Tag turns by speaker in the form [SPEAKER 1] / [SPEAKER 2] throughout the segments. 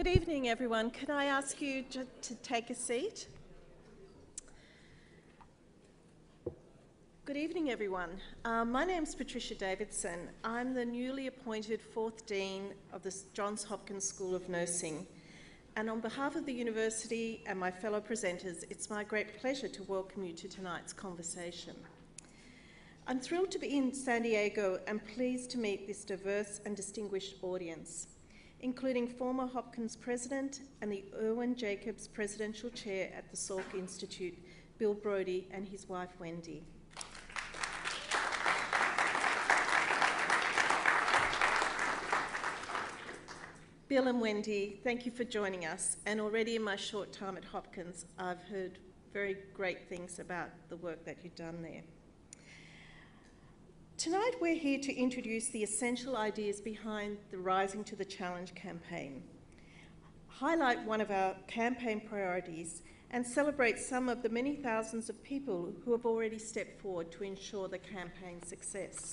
[SPEAKER 1] Good evening, everyone. Can I ask you to take a seat? Good evening, everyone. My name's Patricia Davidson. I'm the newly appointed 4th Dean of the Johns Hopkins School of Nursing. And on behalf of the university and my fellow presenters, it's my great pleasure to welcome you to tonight's conversation. I'm thrilled to be in San Diego and pleased to meet this diverse and distinguished audience, including former Hopkins President and the Irwin Jacobs Presidential Chair at the Salk Institute, Bill Brody, and his wife, Wendy. Bill and Wendy, thank you for joining us. And already in my short time at Hopkins, I've heard very great things about the work that you've done there. Tonight, we're here to introduce the essential ideas behind the Rising to the Challenge campaign, highlight one of our campaign priorities, and celebrate some of the many thousands of people who have already stepped forward to ensure the campaign's success.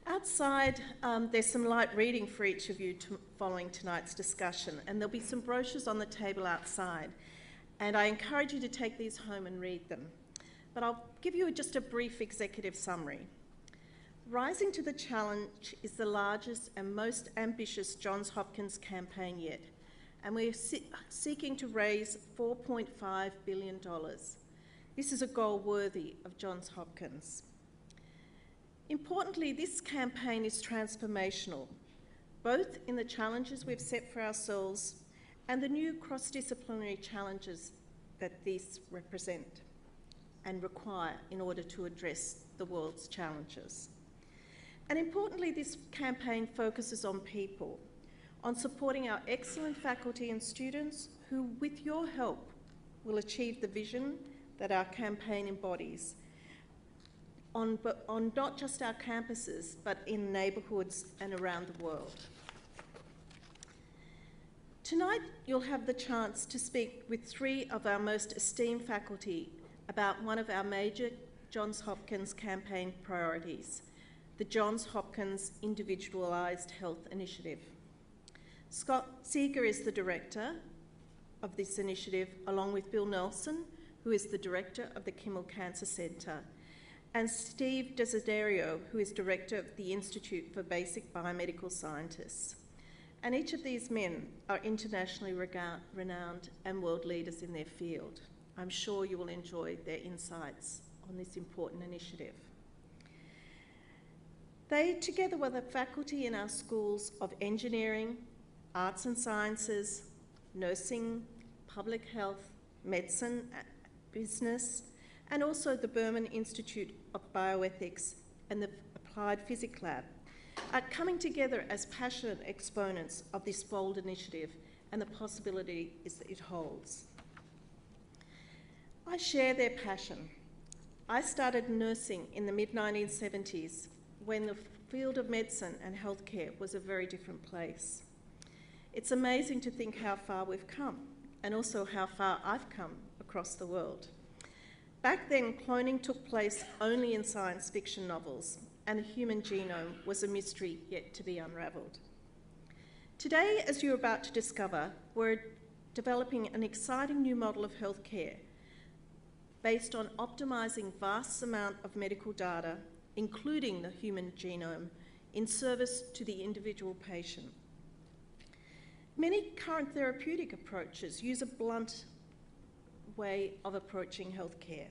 [SPEAKER 1] Outside, there's some light reading for each of you following tonight's discussion, and there'll be some brochures on the table outside, and I encourage you to take these home and read them. But I'll give you just a brief executive summary. Rising to the Challenge is the largest and most ambitious Johns Hopkins campaign yet, and we're seeking to raise $4.5 billion. This is a goal worthy of Johns Hopkins. Importantly, this campaign is transformational, both in the challenges we've set for ourselves and the new cross-disciplinary challenges that these represent and require in order to address the world's challenges. And importantly, this campaign focuses on people, on supporting our excellent faculty and students who, with your help, will achieve the vision that our campaign embodies, on not just our campuses, but in neighbourhoods and around the world. Tonight, you'll have the chance to speak with 3 of our most esteemed faculty about one of our major Johns Hopkins campaign priorities, the Johns Hopkins Individualized Health Initiative. Scott Zeger is the director of this initiative, along with Bill Nelson, who is the director of the Kimmel Cancer Center, and Steve Desiderio, who is director of the Institute for Basic Biomedical Scientists. And each of these men are internationally renowned and world leaders in their field. I'm sure you will enjoy their insights on this important initiative. They, together with the faculty in our schools of engineering, arts and sciences, nursing, public health, medicine, business, and also the Berman Institute of Bioethics and the Applied Physics Lab, are coming together as passionate exponents of this bold initiative and the possibilities that it holds. I share their passion. I started nursing in the mid-1970s when the field of medicine and healthcare was a very different place. It's amazing to think how far we've come and also how far I've come across the world. Back then, cloning took place only in science fiction novels, and the human genome was a mystery yet to be unravelled. Today, as you're about to discover, we're developing an exciting new model of healthcare based on optimising vast amount of medical data, including the human genome, in service to the individual patient. Many current therapeutic approaches use a blunt way of approaching healthcare.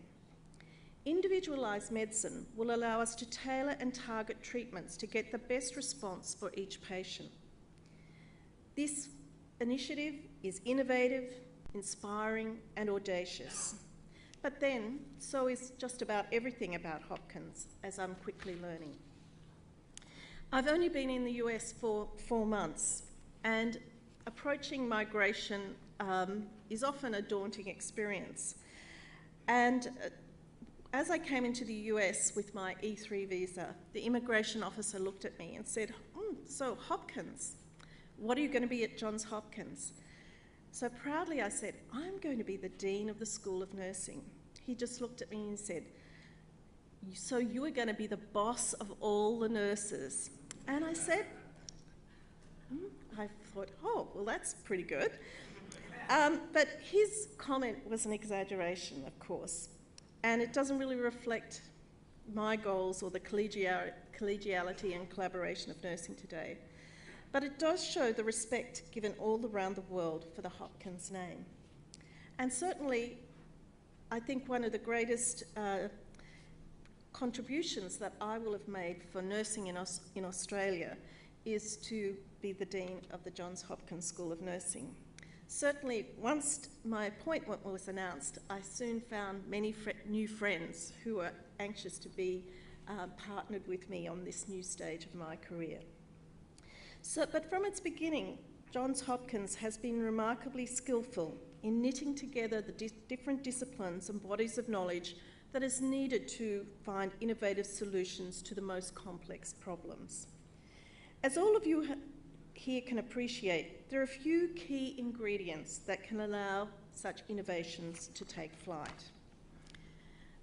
[SPEAKER 1] Individualised medicine will allow us to tailor and target treatments to get the best response for each patient. This initiative is innovative, inspiring, and audacious. But then, so is just about everything about Hopkins, as I'm quickly learning. I've only been in the US for 4 months, and approaching migration is often a daunting experience. And as I came into the US with my E3 visa, the immigration officer looked at me and said, so Hopkins, what are you going to be at Johns Hopkins? So proudly I said, I'm going to be the Dean of the School of Nursing. He just looked at me and said, so you are going to be the boss of all the nurses? And I said, I thought, oh, well, that's pretty good. But his comment was an exaggeration, of course, and it doesn't really reflect my goals or the collegiality and collaboration of nursing today. But it does show the respect given all around the world for the Hopkins name. And certainly, I think one of the greatest contributions that I will have made for nursing in Australia is to be the Dean of the Johns Hopkins School of Nursing. Certainly, once my appointment was announced, I soon found many new friends who were anxious to be partnered with me on this new stage of my career. But from its beginning, Johns Hopkins has been remarkably skillful in knitting together the different disciplines and bodies of knowledge that is needed to find innovative solutions to the most complex problems. As all of you here can appreciate, there are a few key ingredients that can allow such innovations to take flight.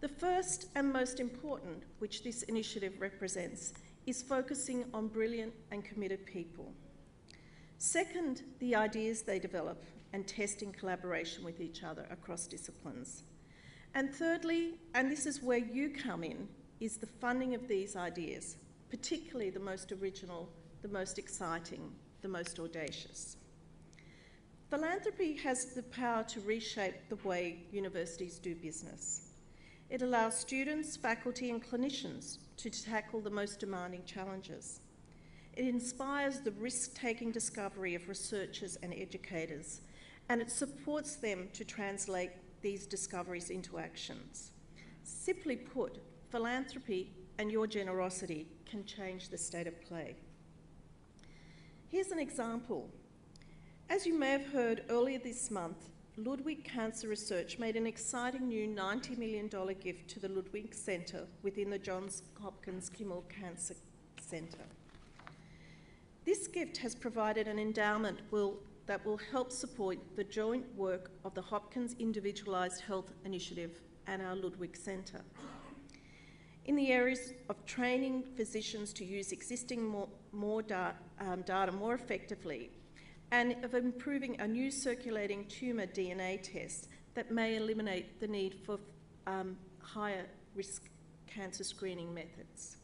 [SPEAKER 1] The first and most important, which this initiative represents, is focusing on brilliant and committed people. Second, the ideas they develop and test in collaboration with each other across disciplines. And thirdly, and this is where you come in, is the funding of these ideas, particularly the most original, the most exciting, the most audacious. Philanthropy has the power to reshape the way universities do business. It allows students, faculty, and clinicians to tackle the most demanding challenges. It inspires the risk-taking discovery of researchers and educators, and it supports them to translate these discoveries into actions. Simply put, philanthropy and your generosity can change the state of play. Here's an example. As you may have heard earlier this month, Ludwig Cancer Research made an exciting new $90 million gift to the Ludwig Centre within the Johns Hopkins Kimmel Cancer Centre. This gift has provided an endowment that will help support the joint work of the Hopkins Individualized Health Initiative and our Ludwig Centre in the areas of training physicians to use existing data more effectively, and of improving a new circulating tumour DNA test that may eliminate the need for higher risk cancer screening methods.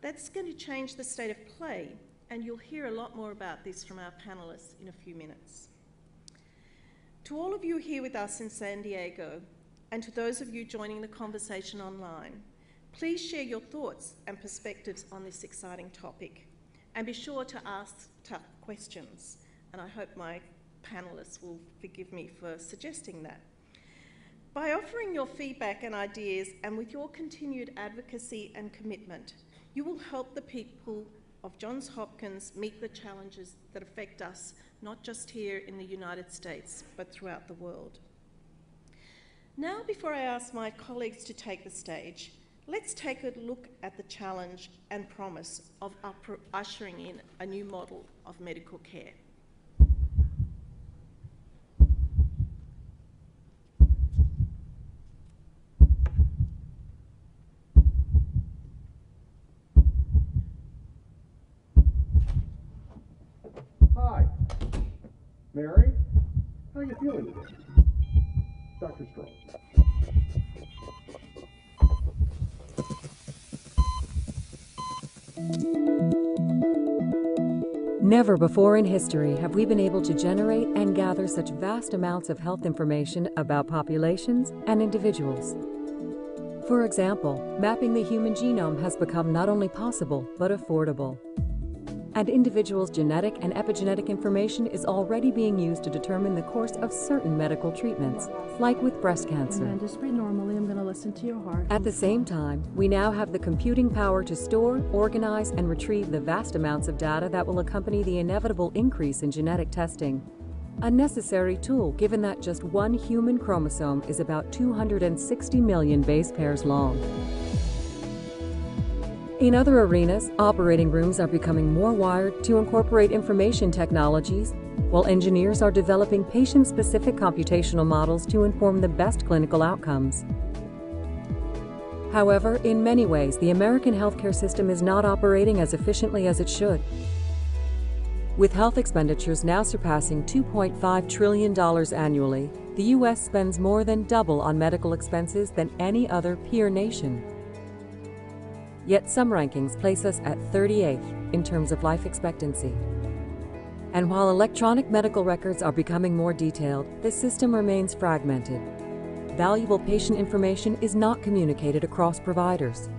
[SPEAKER 1] That's going to change the state of play, and you'll hear a lot more about this from our panellists in a few minutes. To all of you here with us in San Diego, and to those of you joining the conversation online, please share your thoughts and perspectives on this exciting topic, and be sure to ask tough questions. And I hope my panellists will forgive me for suggesting that. By offering your feedback and ideas, and with your continued advocacy and commitment, you will help the people of Johns Hopkins meet the challenges that affect us, not just here in the United States, but throughout the world. Now, before I ask my colleagues to take the stage, let's take a look at the challenge and promise of ushering in a new model of medical care.
[SPEAKER 2] Hi, Mary. How are you feeling today? Dr. Strong.
[SPEAKER 3] Never before in history have we been able to generate and gather such vast amounts of health information about populations and individuals. For example, mapping the human genome has become not only possible, but affordable. And individuals' genetic and epigenetic information is already being used to determine the course of certain medical treatments, like with breast cancer.
[SPEAKER 4] And just breathe normally. I'm going to listen to your heart.
[SPEAKER 3] At the same time, we now have the computing power to store, organize, and retrieve the vast amounts of data that will accompany the inevitable increase in genetic testing. A necessary tool, given that just one human chromosome is about 260 million base pairs long. In other arenas, operating rooms are becoming more wired to incorporate information technologies, while engineers are developing patient-specific computational models to inform the best clinical outcomes. However, in many ways, the American healthcare system is not operating as efficiently as it should. With health expenditures now surpassing $2.5 trillion annually, the U.S. spends more than double on medical expenses than any other peer nation. Yet some rankings place us at 38th in terms of life expectancy. And while electronic medical records are becoming more detailed, the system remains fragmented. Valuable patient information is not communicated across providers.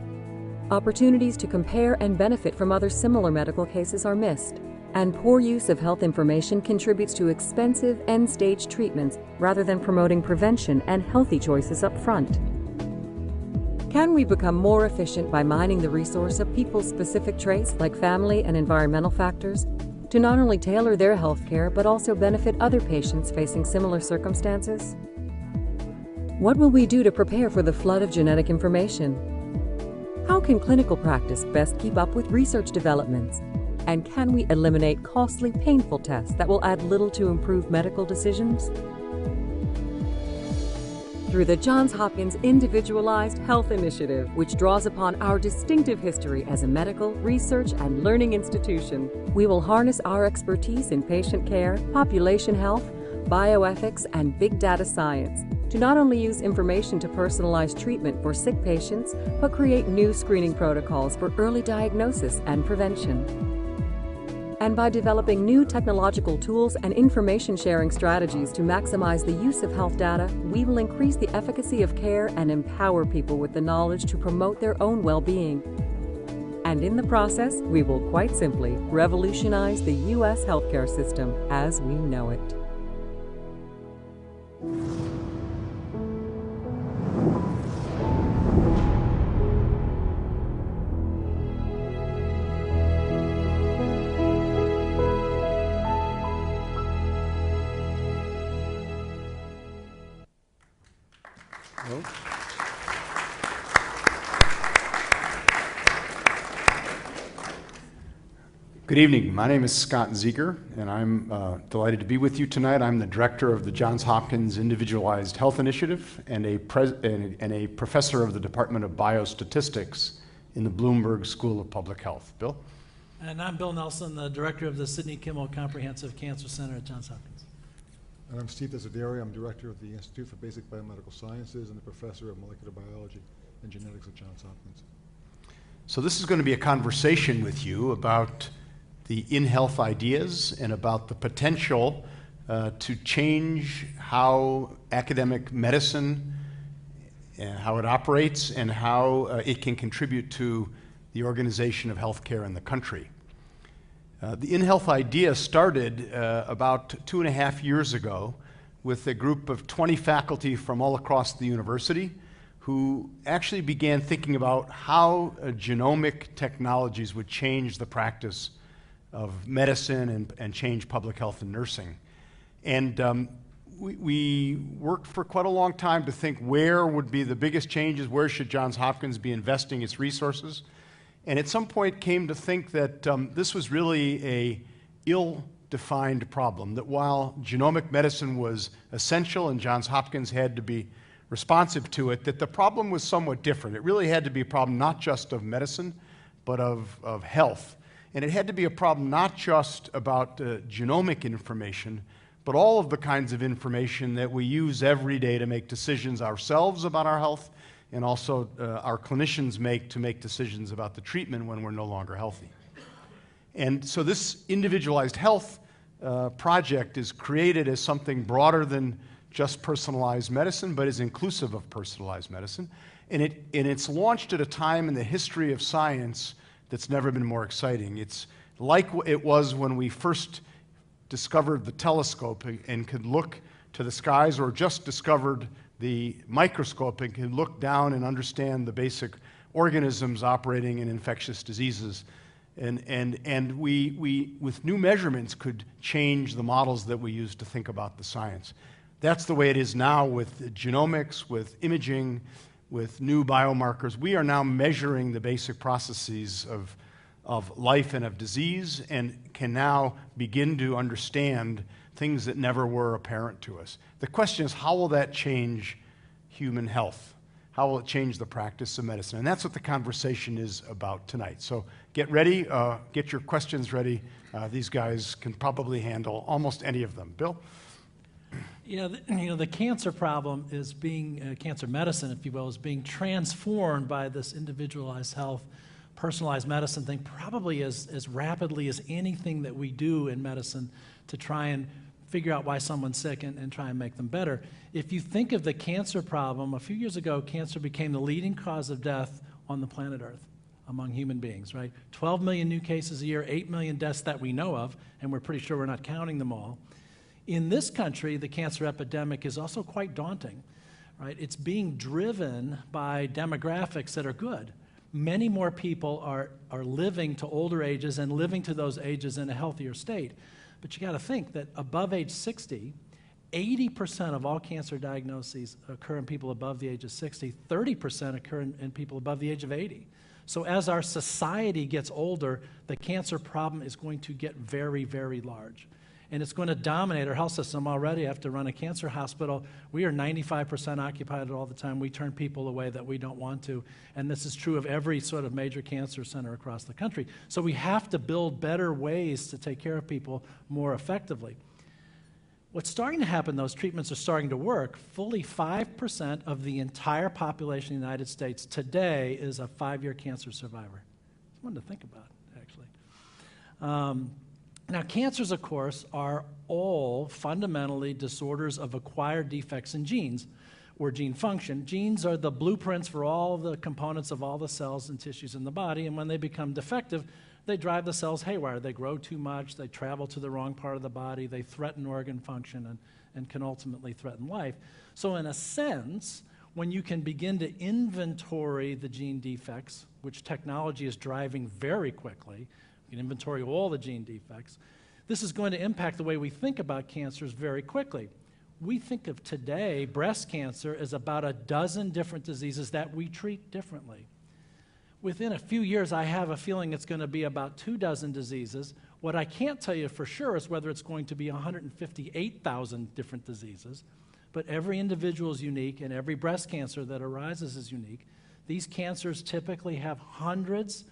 [SPEAKER 3] Opportunities to compare and benefit from other similar medical cases are missed, and poor use of health information contributes to expensive end-stage treatments rather than promoting prevention and healthy choices up front. Can we become more efficient by mining the resource of people's specific traits like family and environmental factors to not only tailor their health care but also benefit other patients facing similar circumstances? What will we do to prepare for the flood of genetic information? How can clinical practice best keep up with research developments? And can we eliminate costly, painful tests that will add little to improve medical decisions? Through the Johns Hopkins Individualized Health Initiative, which draws upon our distinctive history as a medical, research, and learning institution, we will harness our expertise in patient care, population health, bioethics, and big data science to not only use information to personalize treatment for sick patients, but create new screening protocols for early diagnosis and prevention. And by developing new technological tools and information sharing strategies to maximize the use of health data, we will increase the efficacy of care and empower people with the knowledge to promote their own well-being. And in the process, we will quite simply revolutionize the U.S. healthcare system as we know it.
[SPEAKER 5] Good evening. My name is Scott Zeger, and I'm delighted to be with you tonight. I'm the director of the Johns Hopkins Individualized Health Initiative and a professor of the Department of Biostatistics in the Bloomberg School of Public Health. Bill?
[SPEAKER 6] And I'm Bill Nelson, the director of the Sidney Kimmel Comprehensive Cancer Center at Johns Hopkins.
[SPEAKER 7] And I'm Steve Desideri. I'm director of the Institute for Basic Biomedical Sciences and the professor of molecular biology and genetics at Johns Hopkins.
[SPEAKER 5] So this is going to be a conversation with you about the inHealth ideas and about the potential to change how academic medicine, how it operates, and how it can contribute to the organization of healthcare in the country. The inHealth idea started about 2.5 years ago with a group of 20 faculty from all across the university who actually began thinking about how genomic technologies would change the practice of medicine and change public health and nursing. And we worked for quite a long time to think where would be the biggest changes, where should Johns Hopkins be investing its resources. And at some point came to think that this was really a ill-defined problem, that while genomic medicine was essential and Johns Hopkins had to be responsive to it, that the problem was somewhat different. It really had to be a problem not just of medicine, but of health. And it had to be a problem not just about genomic information, but all of the kinds of information that we use every day to make decisions ourselves about our health, and also our clinicians make to make decisions about the treatment when we're no longer healthy. And so this individualized health project is created as something broader than just personalized medicine, but is inclusive of personalized medicine. And it's launched at a time in the history of science that's never been more exciting. It's like it was when we first discovered the telescope and could look to the skies, or just discovered the microscope and could look down and understand the basic organisms operating in infectious diseases. And we, with new measurements, could change the models that we use to think about the science. That's the way it is now with genomics, with imaging, with new biomarkers. We are now measuring the basic processes of life and of disease, and can now begin to understand things that never were apparent to us. The question is, how will that change human health? how will it change the practice of medicine? And that's what the conversation is about tonight. So get ready, get your questions ready. These guys can probably handle almost any of them. Bill?
[SPEAKER 6] The cancer problem is being, cancer medicine, if you will, is being transformed by this individualized health, personalized medicine thing, probably as rapidly as anything that we do in medicine to try and figure out why someone's sick and try and make them better. If you think of the cancer problem, a few years ago, cancer became the leading cause of death on the planet Earth among human beings, right? 12 million new cases a year, 8 million deaths that we know of, and we're pretty sure we're not counting them all. In this country, the cancer epidemic is also quite daunting, right? It's being driven by demographics that are good. Many more people are living to older ages and living to those ages in a healthier state. But you got to think that above age 60, 80% of all cancer diagnoses occur in people above the age of 60, 30% occur in people above the age of 80. So as our society gets older, the cancer problem is going to get very, very large. And it's going to dominate our health system already. I have to run a cancer hospital. We are 95% occupied all the time. We turn people away that we don't want to. And this is true of every sort of major cancer center across the country. So we have to build better ways to take care of people more effectively. What's starting to happen, those treatments are starting to work. Fully 5% of the entire population of the United States today is a 5-year cancer survivor. It's one to think about, actually. Now, cancers, of course, are all fundamentally disorders of acquired defects in genes or gene function. Genes are the blueprints for all the components of all the cells and tissues in the body, and when they become defective, they drive the cells haywire. They grow too much, they travel to the wrong part of the body, they threaten organ function and can ultimately threaten life. So in a sense, when you can begin to inventory the gene defects, which technology is driving very quickly, you can inventory all the gene defects. This is going to impact the way we think about cancers very quickly. We think of today breast cancer as about a dozen different diseases that we treat differently. Within a few years, I have a feeling it's going to be about 24 diseases. What I can't tell you for sure is whether it's going to be 158,000 different diseases, but every individual is unique and every breast cancer that arises is unique. These cancers typically have hundreds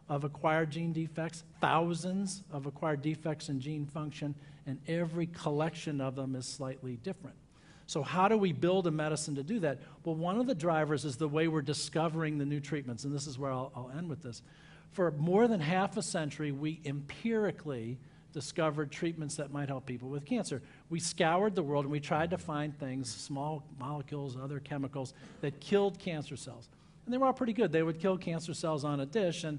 [SPEAKER 6] of acquired gene defects, thousands of acquired defects in gene function, and every collection of them is slightly different. So how do we build a medicine to do that? Well, one of the drivers is the way we're discovering the new treatments, and this is where I'll end with this. For more than half a century, we empirically discovered treatments that might help people with cancer. We scoured the world and we tried to find things, small molecules, other chemicals, that killed cancer cells. And they were all pretty good. They would kill cancer cells on a dish, and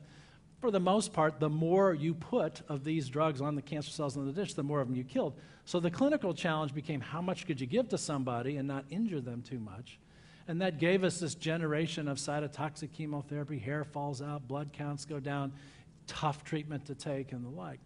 [SPEAKER 6] for the most part, the more you put of these drugs on the cancer cells on the dish, the more of them you killed. So the clinical challenge became how much could you give to somebody and not injure them too much? And that gave us this generation of cytotoxic chemotherapy, hair falls out, blood counts go down, tough treatment to take and the like.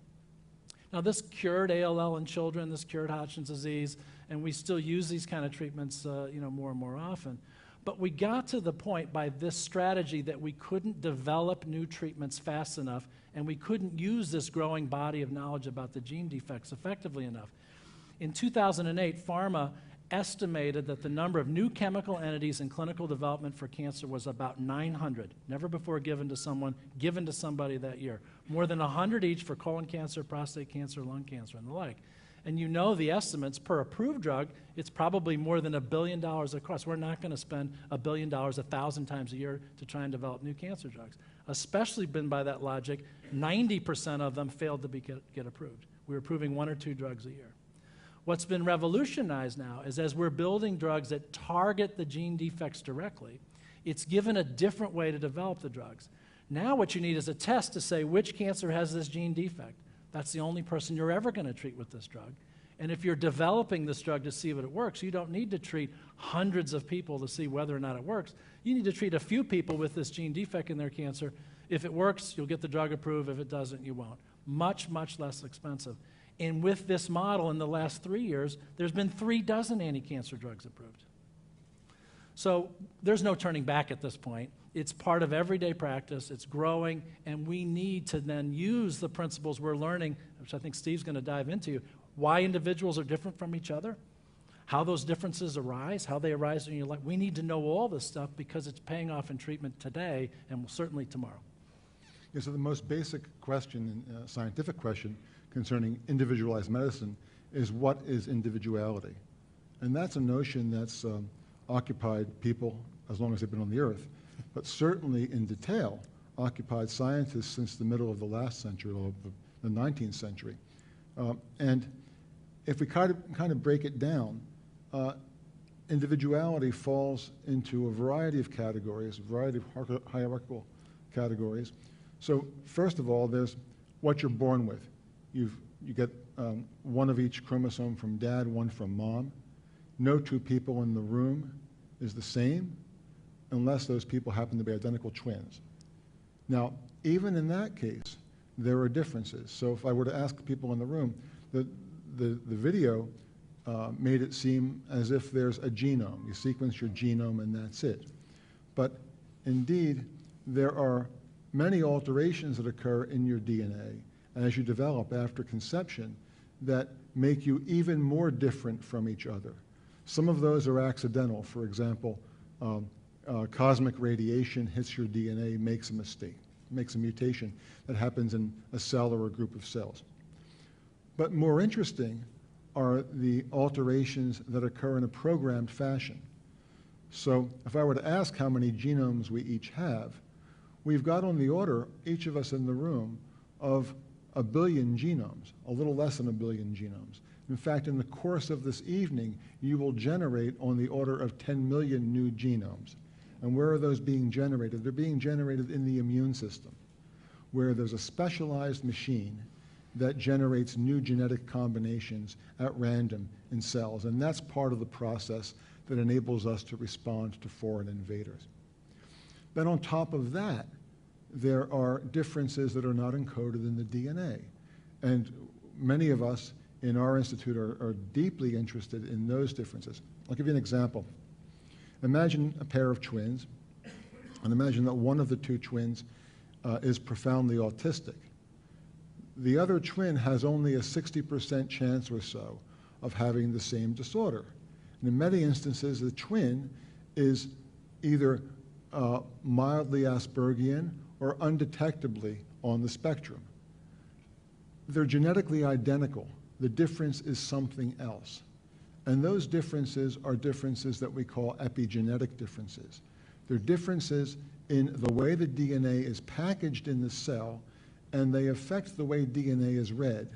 [SPEAKER 6] Now this cured ALL in children, this cured Hodgkin's disease, and we still use these kind of treatments more and more often. But we got to the point by this strategy that we couldn't develop new treatments fast enough, and we couldn't use this growing body of knowledge about the gene defects effectively enough. In 2008, pharma estimated that the number of new chemical entities in clinical development for cancer was about 900, never before given to somebody that year. More than 100 each for colon cancer, prostate cancer, lung cancer, and the like. And you know the estimates per approved drug, it's probably more than $1 billion across. We're not going to spend $1 billion 1,000 times a year to try and develop new cancer drugs. Especially been by that logic, 90% of them failed to get approved. We're approving 1 or 2 drugs a year. What's been revolutionized now is as we're building drugs that target the gene defects directly, it's given a different way to develop the drugs. Now what you need is a test to say which cancer has this gene defect. That's the only person you're ever going to treat with this drug. And if you're developing this drug to see if it works, you don't need to treat hundreds of people to see whether or not it works. You need to treat a few people with this gene defect in their cancer. If it works, you'll get the drug approved. If it doesn't, you won't. Much, much less expensive. And with this model in the last 3 years, there's been 36 anti-cancer drugs approved. So there's no turning back at this point. It's part of everyday practice. It's growing, and we need to then use the principles we're learning, which I think Steve's going to dive into, why individuals are different from each other, how those differences arise, how they arise in your life. We need to know all this stuff because it's paying off in treatment today and will certainly tomorrow.
[SPEAKER 7] Yeah, so the most basic question, scientific question concerning individualized medicine is, what is individuality? And that's a notion that's occupied people as long as they've been on the earth, but certainly in detail occupied scientists since the middle of the last century, or the 19th century. And if we kind of break it down, individuality falls into a variety of categories, a variety of hierarchical categories. So first of all, there's what you're born with. You get one of each chromosome from dad, one from mom. No two people in the room is the same unless those people happen to be identical twins. Now, even in that case, there are differences. So if I were to ask people in the room, the video made it seem as if there's a genome. You sequence your genome and that's it. But indeed, there are many alterations that occur in your DNA as you develop after conception that make you even more different from each other. Some of those are accidental. For example, cosmic radiation hits your DNA, makes a mistake, makes a mutation that happens in a cell or a group of cells. But more interesting are the alterations that occur in a programmed fashion. So if I were to ask how many genomes we each have, we've got on the order, each of us in the room, of 1 billion genomes, a little less than 1 billion genomes. In fact, in the course of this evening, you will generate on the order of 10 million new genomes. And where are those being generated? They're being generated in the immune system, where there's a specialized machine that generates new genetic combinations at random in cells. And that's part of the process that enables us to respond to foreign invaders. Then on top of that, there are differences that are not encoded in the DNA. And many of us in our institute are deeply interested in those differences. I'll give you an example. Imagine a pair of twins, and imagine that one of the two twins is profoundly autistic. The other twin has only a 60% chance or so of having the same disorder. And in many instances, the twin is either mildly Aspergian or undetectably on the spectrum. They're genetically identical. The difference is something else. And those differences are differences that we call epigenetic differences. They're differences in the way the DNA is packaged in the cell, and they affect the way DNA is read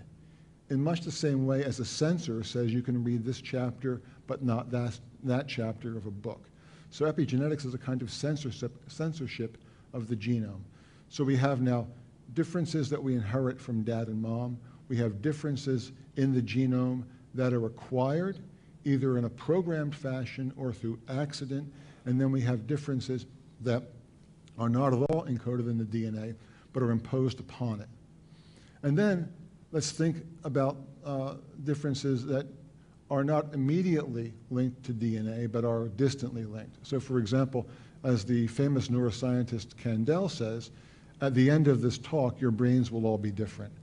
[SPEAKER 7] in much the same way as a censor says you can read this chapter but not that chapter of a book. So epigenetics is a kind of censorship of the genome. So we have now differences that we inherit from dad and mom. We have differences in the genome that are acquired either in a programmed fashion or through accident. And then we have differences that are not at all encoded in the DNA, but are imposed upon it. And then let's think about differences that are not immediately linked to DNA, but are distantly linked. So for example, as the famous neuroscientist Kandel says, at the end of this talk, your brains will all be different.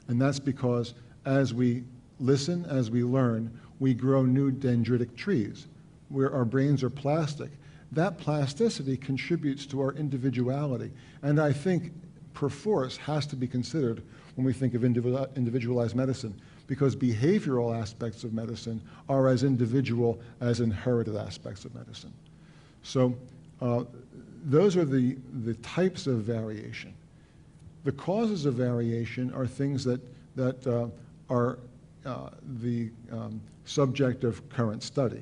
[SPEAKER 7] And that's because as we listen, as we learn, we grow new dendritic trees, where our brains are plastic. That plasticity contributes to our individuality. And I think perforce has to be considered when we think of individualized medicine, because behavioral aspects of medicine are as individual as inherited aspects of medicine. So those are the types of variation. The causes of variation are things that are the subject of current study.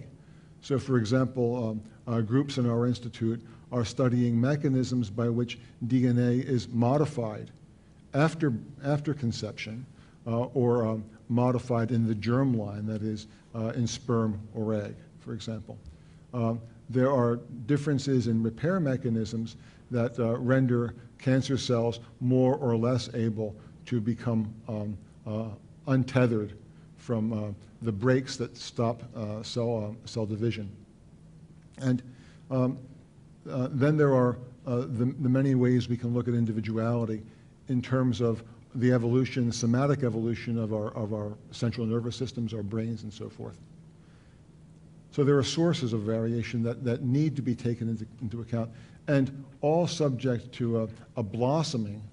[SPEAKER 7] So for example, groups in our institute are studying mechanisms by which DNA is modified after conception or modified in the germline, that is, in sperm or egg, for example. There are differences in repair mechanisms that render cancer cells more or less able to become untethered from the brakes that stop cell division. And then there are the many ways we can look at individuality in terms of the evolution, somatic evolution of our central nervous systems, our brains, and so forth. So there are sources of variation that need to be taken into account, and all subject to a blossoming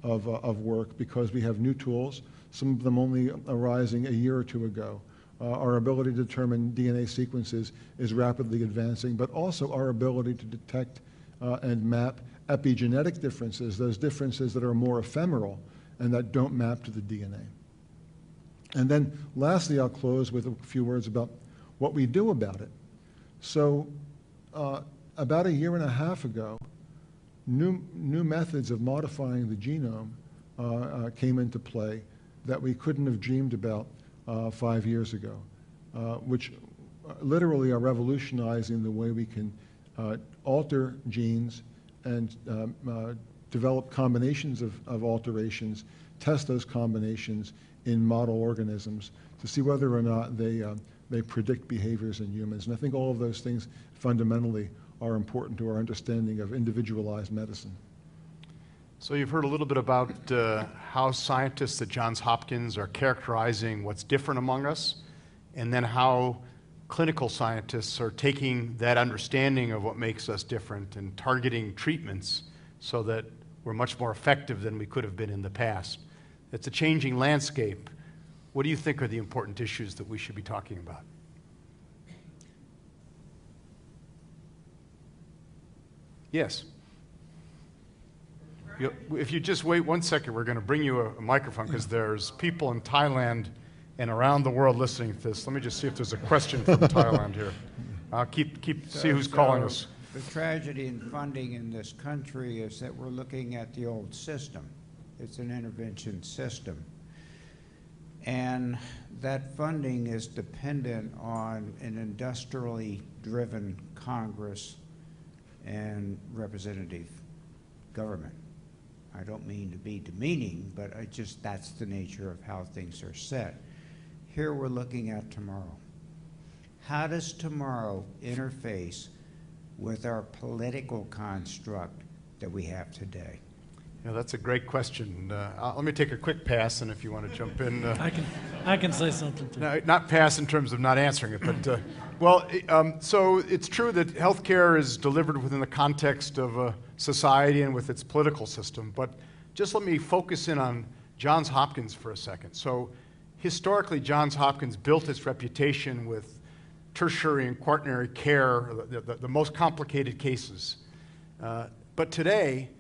[SPEAKER 7] of work, because we have new tools, some of them only arising a year or two ago. Our ability to determine DNA sequences is rapidly advancing, but also our ability to detect and map epigenetic differences, those differences that are more ephemeral and that don't map to the DNA. And then lastly, I'll close with a few words about what we do about it. So about a year and a half ago, new methods of modifying the genome came into play that we couldn't have dreamed about 5 years ago, which literally are revolutionizing the way we can alter genes and develop combinations of alterations, test those combinations in model organisms to see whether or not they predict behaviors in humans. And I think all of those things fundamentally are important to our understanding of individualized medicine.
[SPEAKER 5] So you've heard a little bit about how scientists at Johns Hopkins are characterizing what's different among us, and then how clinical scientists are taking that understanding of what makes us different and targeting treatments so that we're much more effective than we could have been in the past. It's a changing landscape. What do you think are the important issues that we should be talking about? Yes. If you just wait 1 second, we're going to bring you a microphone, because there's people in Thailand and around the world listening to this. Let me just see if there's a question from Thailand here. See who's calling us.
[SPEAKER 8] The tragedy in funding in this country is that we're looking at the old system. It's an intervention system. And that funding is dependent on an industrially driven Congress and representative government. I don't mean to be demeaning, but that's the nature of how things are set. Here we're looking at tomorrow. How does tomorrow interface with our political construct that we have today?
[SPEAKER 5] Yeah, that's a great question. Let me take a quick pass, and if you want to jump in.
[SPEAKER 6] I can say something too.
[SPEAKER 5] No, not pass in terms of not answering it, but so it's true that healthcare is delivered within the context of a society and with its political system, but just let me focus in on Johns Hopkins for a second. So historically, Johns Hopkins built its reputation with tertiary and quaternary care, the most complicated cases. But today,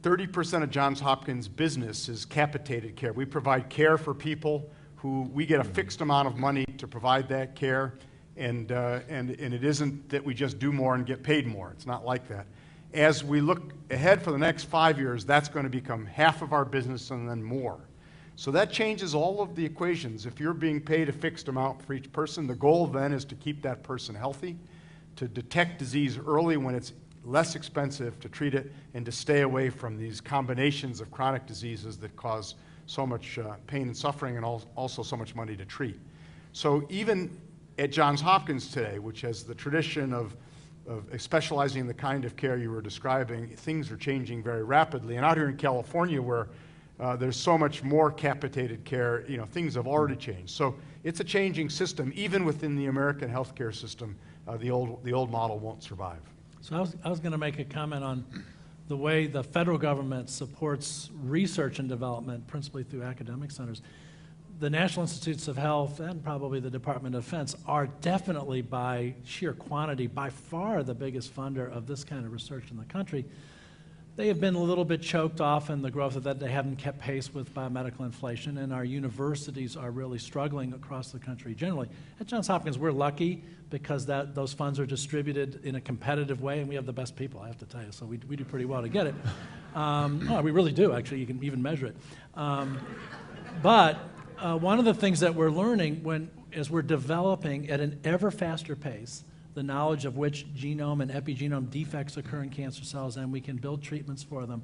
[SPEAKER 5] 30% of Johns Hopkins business is capitated care. We provide care for people who we get a fixed amount of money to provide that care, and it isn't that we just do more and get paid more. It's not like that. As we look ahead for the next 5 years, that's going to become half of our business and then more. So that changes all of the equations. If you're being paid a fixed amount for each person, the goal then is to keep that person healthy, to detect disease early when it's less expensive to treat it, and to stay away from these combinations of chronic diseases that cause so much pain and suffering, and also so much money to treat. So even at Johns Hopkins today, which has the tradition of specializing in the kind of care you were describing, things are changing very rapidly. And out here in California, where there's so much more capitated care, things have already changed. So it's a changing system. Even within the American healthcare system, the old model won't survive.
[SPEAKER 6] So I was going to make a comment on the way the federal government supports research and development, principally through academic centers. The National Institutes of Health and probably the Department of Defense are definitely, by sheer quantity, by far the biggest funder of this kind of research in the country. They have been a little bit choked off in the growth of that. They haven't kept pace with biomedical inflation, and our universities are really struggling across the country generally. At Johns Hopkins, we're lucky because those funds are distributed in a competitive way, and we have the best people, I have to tell you, so we do pretty well to get it. We really do, actually. You can even measure it. But one of the things that we're learning as we're developing at an ever faster pace the knowledge of which genome and epigenome defects occur in cancer cells, and we can build treatments for them.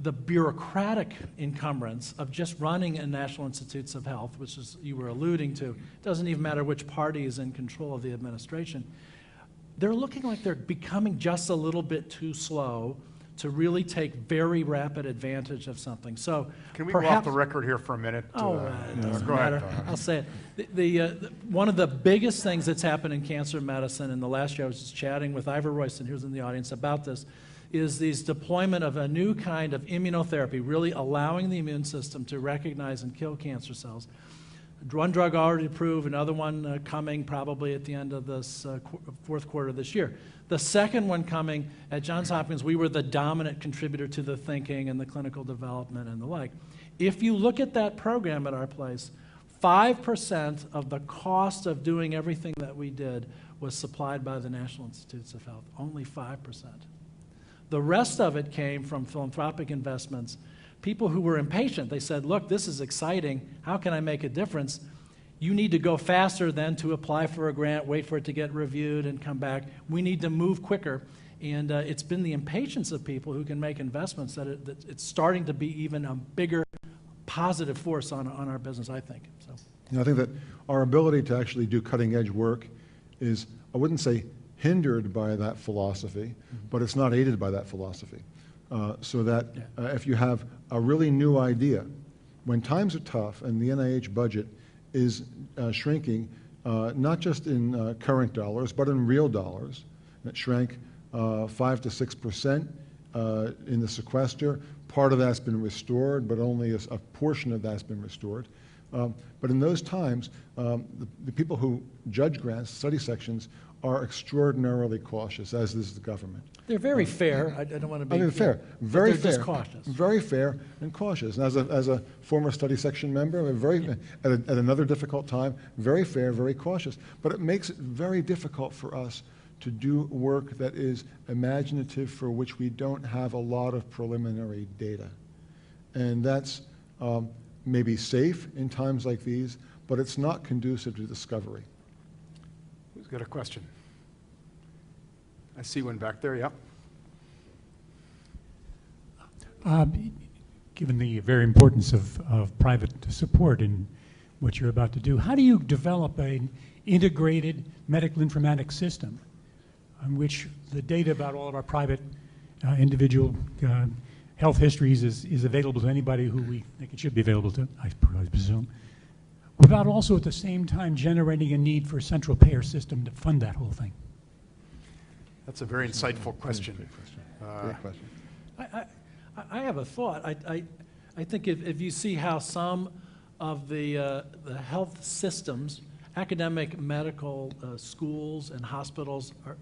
[SPEAKER 6] The bureaucratic encumbrance of just running a National Institutes of Health, which is you were alluding to, doesn't even matter which party is in control of the administration. They're looking like they're becoming just a little bit too slow to really take very rapid advantage of something. So
[SPEAKER 5] can we go off the record here for a minute?
[SPEAKER 6] It doesn't
[SPEAKER 5] go
[SPEAKER 6] matter.
[SPEAKER 5] ahead.
[SPEAKER 6] I'll say it. One of the biggest things that's happened in cancer medicine in the last year, I was just chatting with Ivor Royston, who's in the audience, about this, is these deployment of a new kind of immunotherapy, really allowing the immune system to recognize and kill cancer cells. One drug already approved, another one coming probably at the end of this fourth quarter of this year. The second one coming at Johns Hopkins, we were the dominant contributor to the thinking and the clinical development and the like. If you look at that program at our place, 5% of the cost of doing everything that we did was supplied by the National Institutes of Health, only 5%. The rest of it came from philanthropic investments. People who were impatient, they said, look, this is exciting. How can I make a difference? You need to go faster than to apply for a grant, wait for it to get reviewed and come back. We need to move quicker. And it's been the impatience of people who can make investments that it's starting to be even a bigger positive force on our business, I think. So.
[SPEAKER 7] You know, I think that our ability to actually do cutting-edge work is, I wouldn't say hindered by that philosophy, but it's not aided by that philosophy. So that if you have a really new idea, when times are tough and the NIH budget is shrinking, not just in current dollars, but in real dollars, it shrank 5 to 6% in the sequester. Part of that's been restored, but only a portion of that's been restored. But in those times, the people who judge grants, study sections, are extraordinarily cautious, as is the government.
[SPEAKER 6] They're very fair. I don't want to be...
[SPEAKER 7] I mean, fair. Very fair.
[SPEAKER 6] Just cautious.
[SPEAKER 7] Very fair and cautious. And as a former study section member, at another difficult time, very fair, very cautious. But it makes it very difficult for us to do work that is imaginative, for which we don't have a lot of preliminary data. And that's maybe safe in times like these, but it's not conducive to discovery.
[SPEAKER 5] Who's got a question? I see one back there, yeah.
[SPEAKER 9] Given the very importance of private support in what you're about to do, how do you develop an integrated medical informatics system on which the data about all of our private individual health histories is available to anybody who we think it should be available to, I presume, without also at the same time generating a need for a central payer system to fund that whole thing?
[SPEAKER 5] That's a very insightful question.
[SPEAKER 7] Great question.
[SPEAKER 6] I have a thought. I think if you see how some of the health systems, academic medical schools and hospitals, or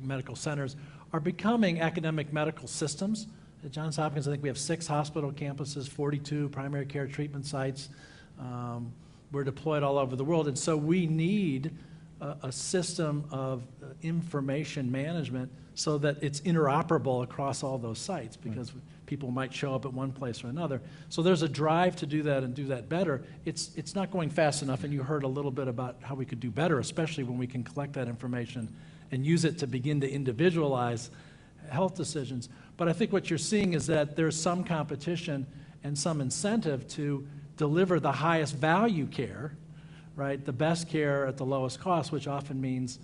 [SPEAKER 6] medical centers, are becoming academic medical systems. At Johns Hopkins, I think we have 6 hospital campuses, 42 primary care treatment sites. We're deployed all over the world, and so we need a system of information management so that it's interoperable across all those sites, because people might show up at one place or another. So there's a drive to do that and do that better. It's not going fast enough, and you heard a little bit about how we could do better, especially when we can collect that information and use it to begin to individualize health decisions. But I think what you're seeing is that there's some competition and some incentive to deliver the highest value care, right? The best care at the lowest cost, which often means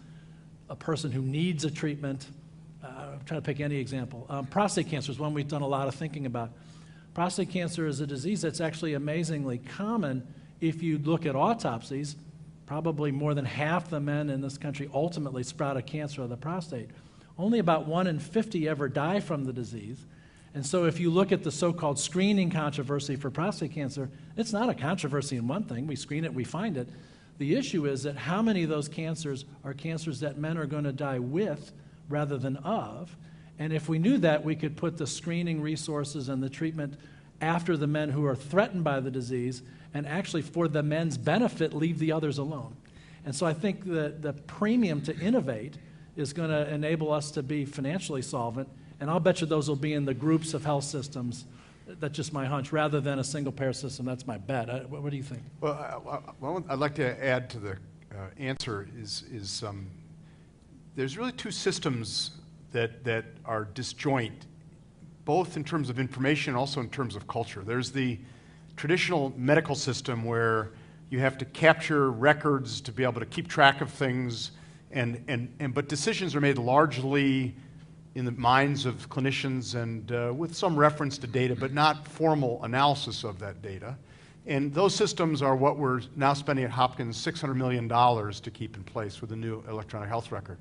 [SPEAKER 6] a person who needs a treatment. I'm trying to pick any example. Prostate cancer is one we've done a lot of thinking about. Prostate cancer is a disease that's actually amazingly common. If you look at autopsies, probably more than half the men in this country ultimately sprout a cancer of the prostate. Only about 1 in 50 ever die from the disease. And so if you look at the so-called screening controversy for prostate cancer, it's not a controversy in one thing. We screen it, we find it. The issue is that how many of those cancers are cancers that men are going to die with rather than of. And if we knew that, we could put the screening resources and the treatment after the men who are threatened by the disease, and actually for the men's benefit, leave the others alone. And so I think the premium to innovate is going to enable us to be financially solvent, and I'll bet you those will be in the groups of health systems. That's just my hunch, rather than a single payer system. That's my bet. What do you think?
[SPEAKER 5] Well, I'd like to add to the answer is there's really 2 systems that are disjoint, both in terms of information and also in terms of culture. There's the traditional medical system where you have to capture records to be able to keep track of things, but decisions are made largely in the minds of clinicians and with some reference to data, but not formal analysis of that data. And those systems are what we're now spending at Hopkins $600 million to keep in place with the new electronic health record.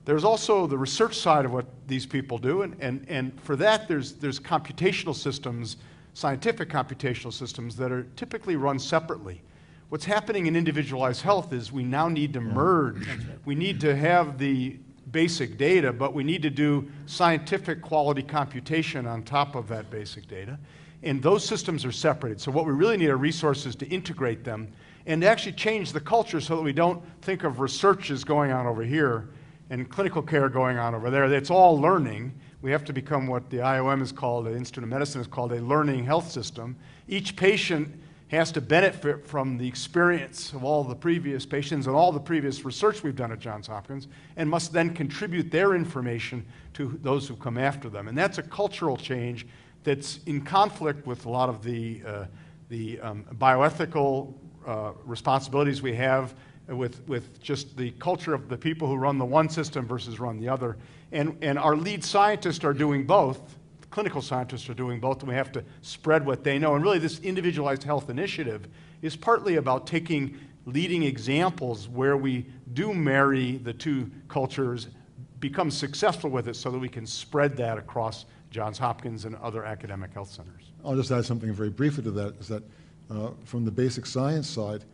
[SPEAKER 5] There's also the research side of what these people do, and for that there's computational systems, scientific computational systems that are typically run separately. What's happening in individualized health is we now need to merge. We need to have the basic data, but we need to do scientific quality computation on top of that basic data. And those systems are separated. So what we really need are resources to integrate them and to actually change the culture so that we don't think of research as going on over here and clinical care going on over there. It's all learning. We have to become what the IOM is called, the Institute of Medicine is called, a learning health system. Each patient has to benefit from the experience of all the previous patients and all the previous research we've done at Johns Hopkins, and must then contribute their information to those who come after them. And that's a cultural change that's in conflict with a lot of the bioethical responsibilities we have with just the culture of the people who run the one system versus run the other. And our lead scientists are doing both. Clinical scientists are doing both, and we have to spread what they know. And really, this Individualized Health Initiative is partly about taking leading examples where we do marry the two cultures, become successful with it so that we can spread that across Johns Hopkins and other academic health centers.
[SPEAKER 7] I'll just add something very briefly to that, is that from the basic science side,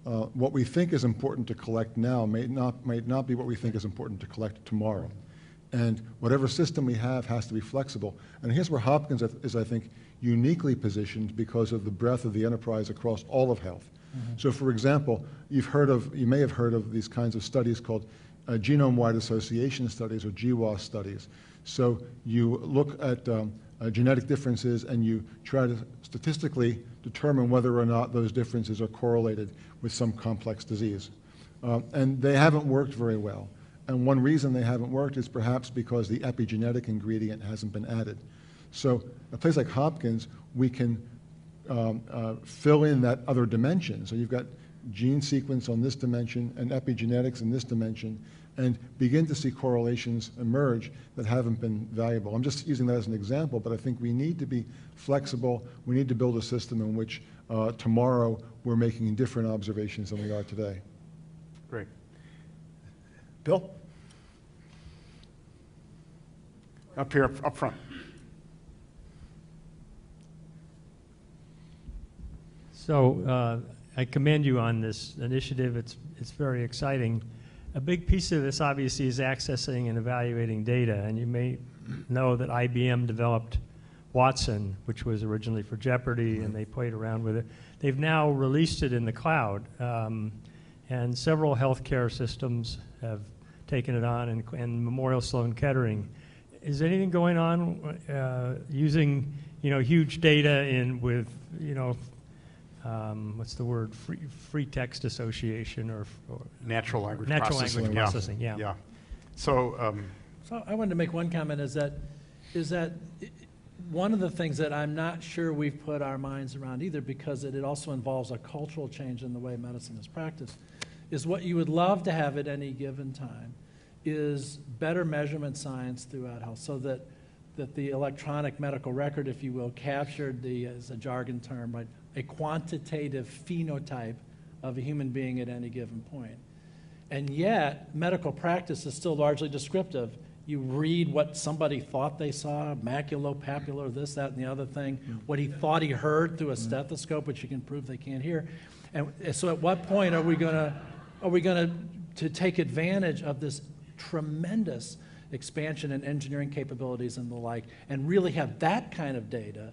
[SPEAKER 7] what we think is important to collect now may not be what we think is important to collect tomorrow. And whatever system we have has to be flexible. And here's where Hopkins is, I think, uniquely positioned because of the breadth of the enterprise across all of health. Mm-hmm. So for example, you may have heard of these kinds of studies called genome-wide association studies, or GWAS studies. So you look at genetic differences and you try to statistically determine whether or not those differences are correlated with some complex disease. And they haven't worked very well. And one reason they haven't worked is perhaps because the epigenetic ingredient hasn't been added. So a place like Hopkins, we can fill in that other dimension. So you've got gene sequence on this dimension and epigenetics in this dimension, and begin to see correlations emerge that haven't been valuable. I'm just using that as an example, but I think we need to be flexible. We need to build a system in which tomorrow we're making different observations than we are today.
[SPEAKER 5] Great. Bill? Up here, up front.
[SPEAKER 10] So I commend you on this initiative. It's very exciting. A big piece of this, obviously, is accessing and evaluating data. And you may know that IBM developed Watson, which was originally for Jeopardy, and they played around with it. They've now released it in the cloud, and several healthcare systems have taken it on, and Memorial Sloan Kettering. Is anything going on using, huge data with, what's the word, free text association or
[SPEAKER 5] natural language
[SPEAKER 10] processing? Yeah.
[SPEAKER 5] So
[SPEAKER 6] I wanted to make one comment, is that one of the things that I'm not sure we've put our minds around either, because it also involves a cultural change in the way medicine is practiced, is what you would love to have at any given time is better measurement science throughout health, so that the electronic medical record, if you will, captured as a jargon term, right, a quantitative phenotype of a human being at any given point. And yet, medical practice is still largely descriptive. You read what somebody thought they saw, maculopapular, this, that, and the other thing, what he thought he heard through a stethoscope, which you can prove they can't hear. And so at what point are we going to take advantage of this tremendous expansion in engineering capabilities and the like, and really have that kind of data,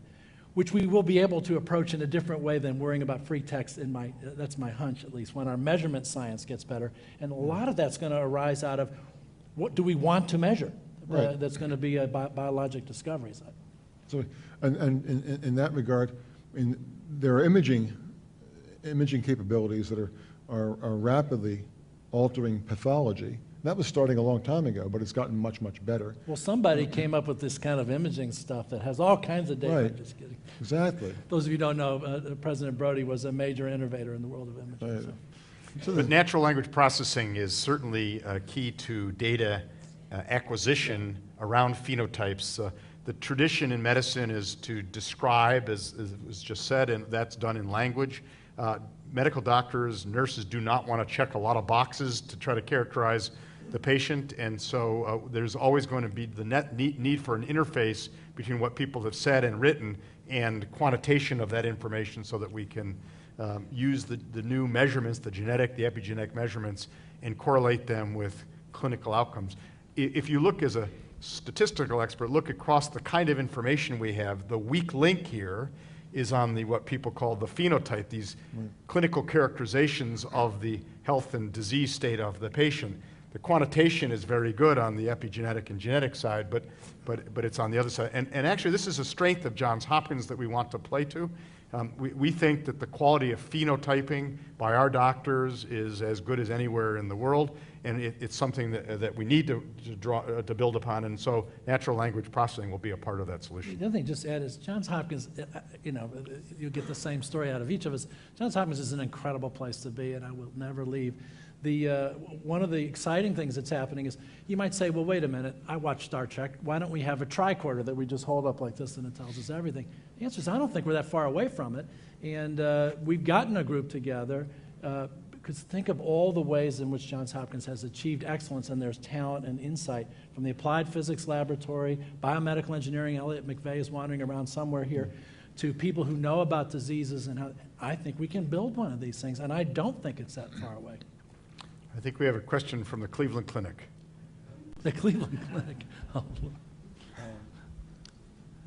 [SPEAKER 6] which we will be able to approach in a different way than worrying about free text, that's my hunch at least, when our measurement science gets better. And a lot of that's going to arise out of what do we want to measure,
[SPEAKER 7] right,
[SPEAKER 6] that's going to be a biologic discovery side.
[SPEAKER 7] So, and in that regard, there are imaging capabilities that are rapidly altering pathology. That was starting a long time ago, but it's gotten much, much better.
[SPEAKER 6] Well, somebody came up with this kind of imaging stuff that has all kinds of data.
[SPEAKER 7] Right.
[SPEAKER 6] I'm just kidding.
[SPEAKER 7] Exactly.
[SPEAKER 6] Those of you who don't know, President Brody was a major innovator in the world of imaging.
[SPEAKER 7] Right.
[SPEAKER 5] But natural language processing is certainly key to data acquisition around phenotypes. The tradition in medicine is to describe, as was just said, and that's done in language. Medical doctors, nurses do not want to check a lot of boxes to try to characterize the patient, and so there's always going to be the need for an interface between what people have said and written and quantitation of that information so that we can use the new measurements, the genetic, the epigenetic measurements, and correlate them with clinical outcomes. If you look as a statistical expert, look across the kind of information we have, the weak link here is on the what people call the phenotype, these clinical characterizations of the health and disease state of the patient. The quantitation is very good on the epigenetic and genetic side, but it's on the other side. And actually, this is a strength of Johns Hopkins that we want to play to. We think that the quality of phenotyping by our doctors is as good as anywhere in the world, and it's something that we need to build upon, and so natural language processing will be a part of that solution.
[SPEAKER 6] The other thing just to add is Johns Hopkins, you'll get the same story out of each of us. Johns Hopkins is an incredible place to be, and I will never leave. One of the exciting things that's happening is you might say, well, wait a minute, I watch Star Trek. Why don't we have a tricorder that we just hold up like this and it tells us everything? The answer is I don't think we're that far away from it. And we've gotten a group together because think of all the ways in which Johns Hopkins has achieved excellence, and there's talent and insight from the Applied Physics Laboratory, biomedical engineering. Elliot McVeigh is wandering around somewhere here, to people who know about diseases, and how I think we can build one of these things, and I don't think it's that far away.
[SPEAKER 5] I think we have a question from the Cleveland Clinic.
[SPEAKER 6] The Cleveland Clinic. Oh.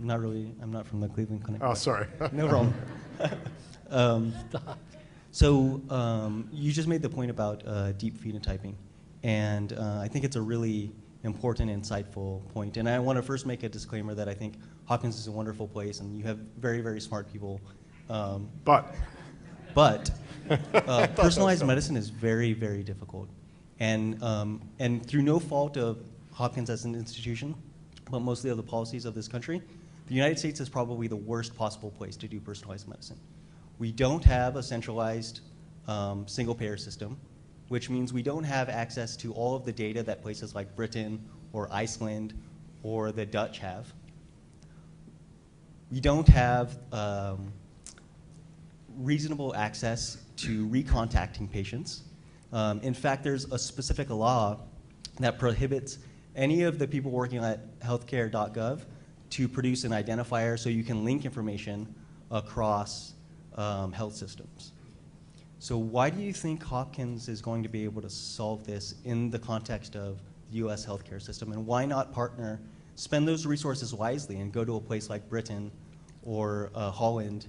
[SPEAKER 11] I'm not from the Cleveland Clinic.
[SPEAKER 5] Oh, sorry.
[SPEAKER 11] No problem. So you just made the point about deep phenotyping, and I think it's a really important, insightful point. And I want to first make a disclaimer that I think Hopkins is a wonderful place, and you have very, very smart people.
[SPEAKER 5] But
[SPEAKER 11] personalized medicine is very, very difficult. And through no fault of Hopkins as an institution, but mostly of the policies of this country, the United States is probably the worst possible place to do personalized medicine. We don't have a centralized single-payer system, which means we don't have access to all of the data that places like Britain or Iceland or the Dutch have. We don't have reasonable access to recontacting patients. In fact, there's a specific law that prohibits any of the people working at healthcare.gov to produce an identifier so you can link information across health systems. So why do you think Hopkins is going to be able to solve this in the context of the US healthcare system? And why not partner, spend those resources wisely and go to a place like Britain or Holland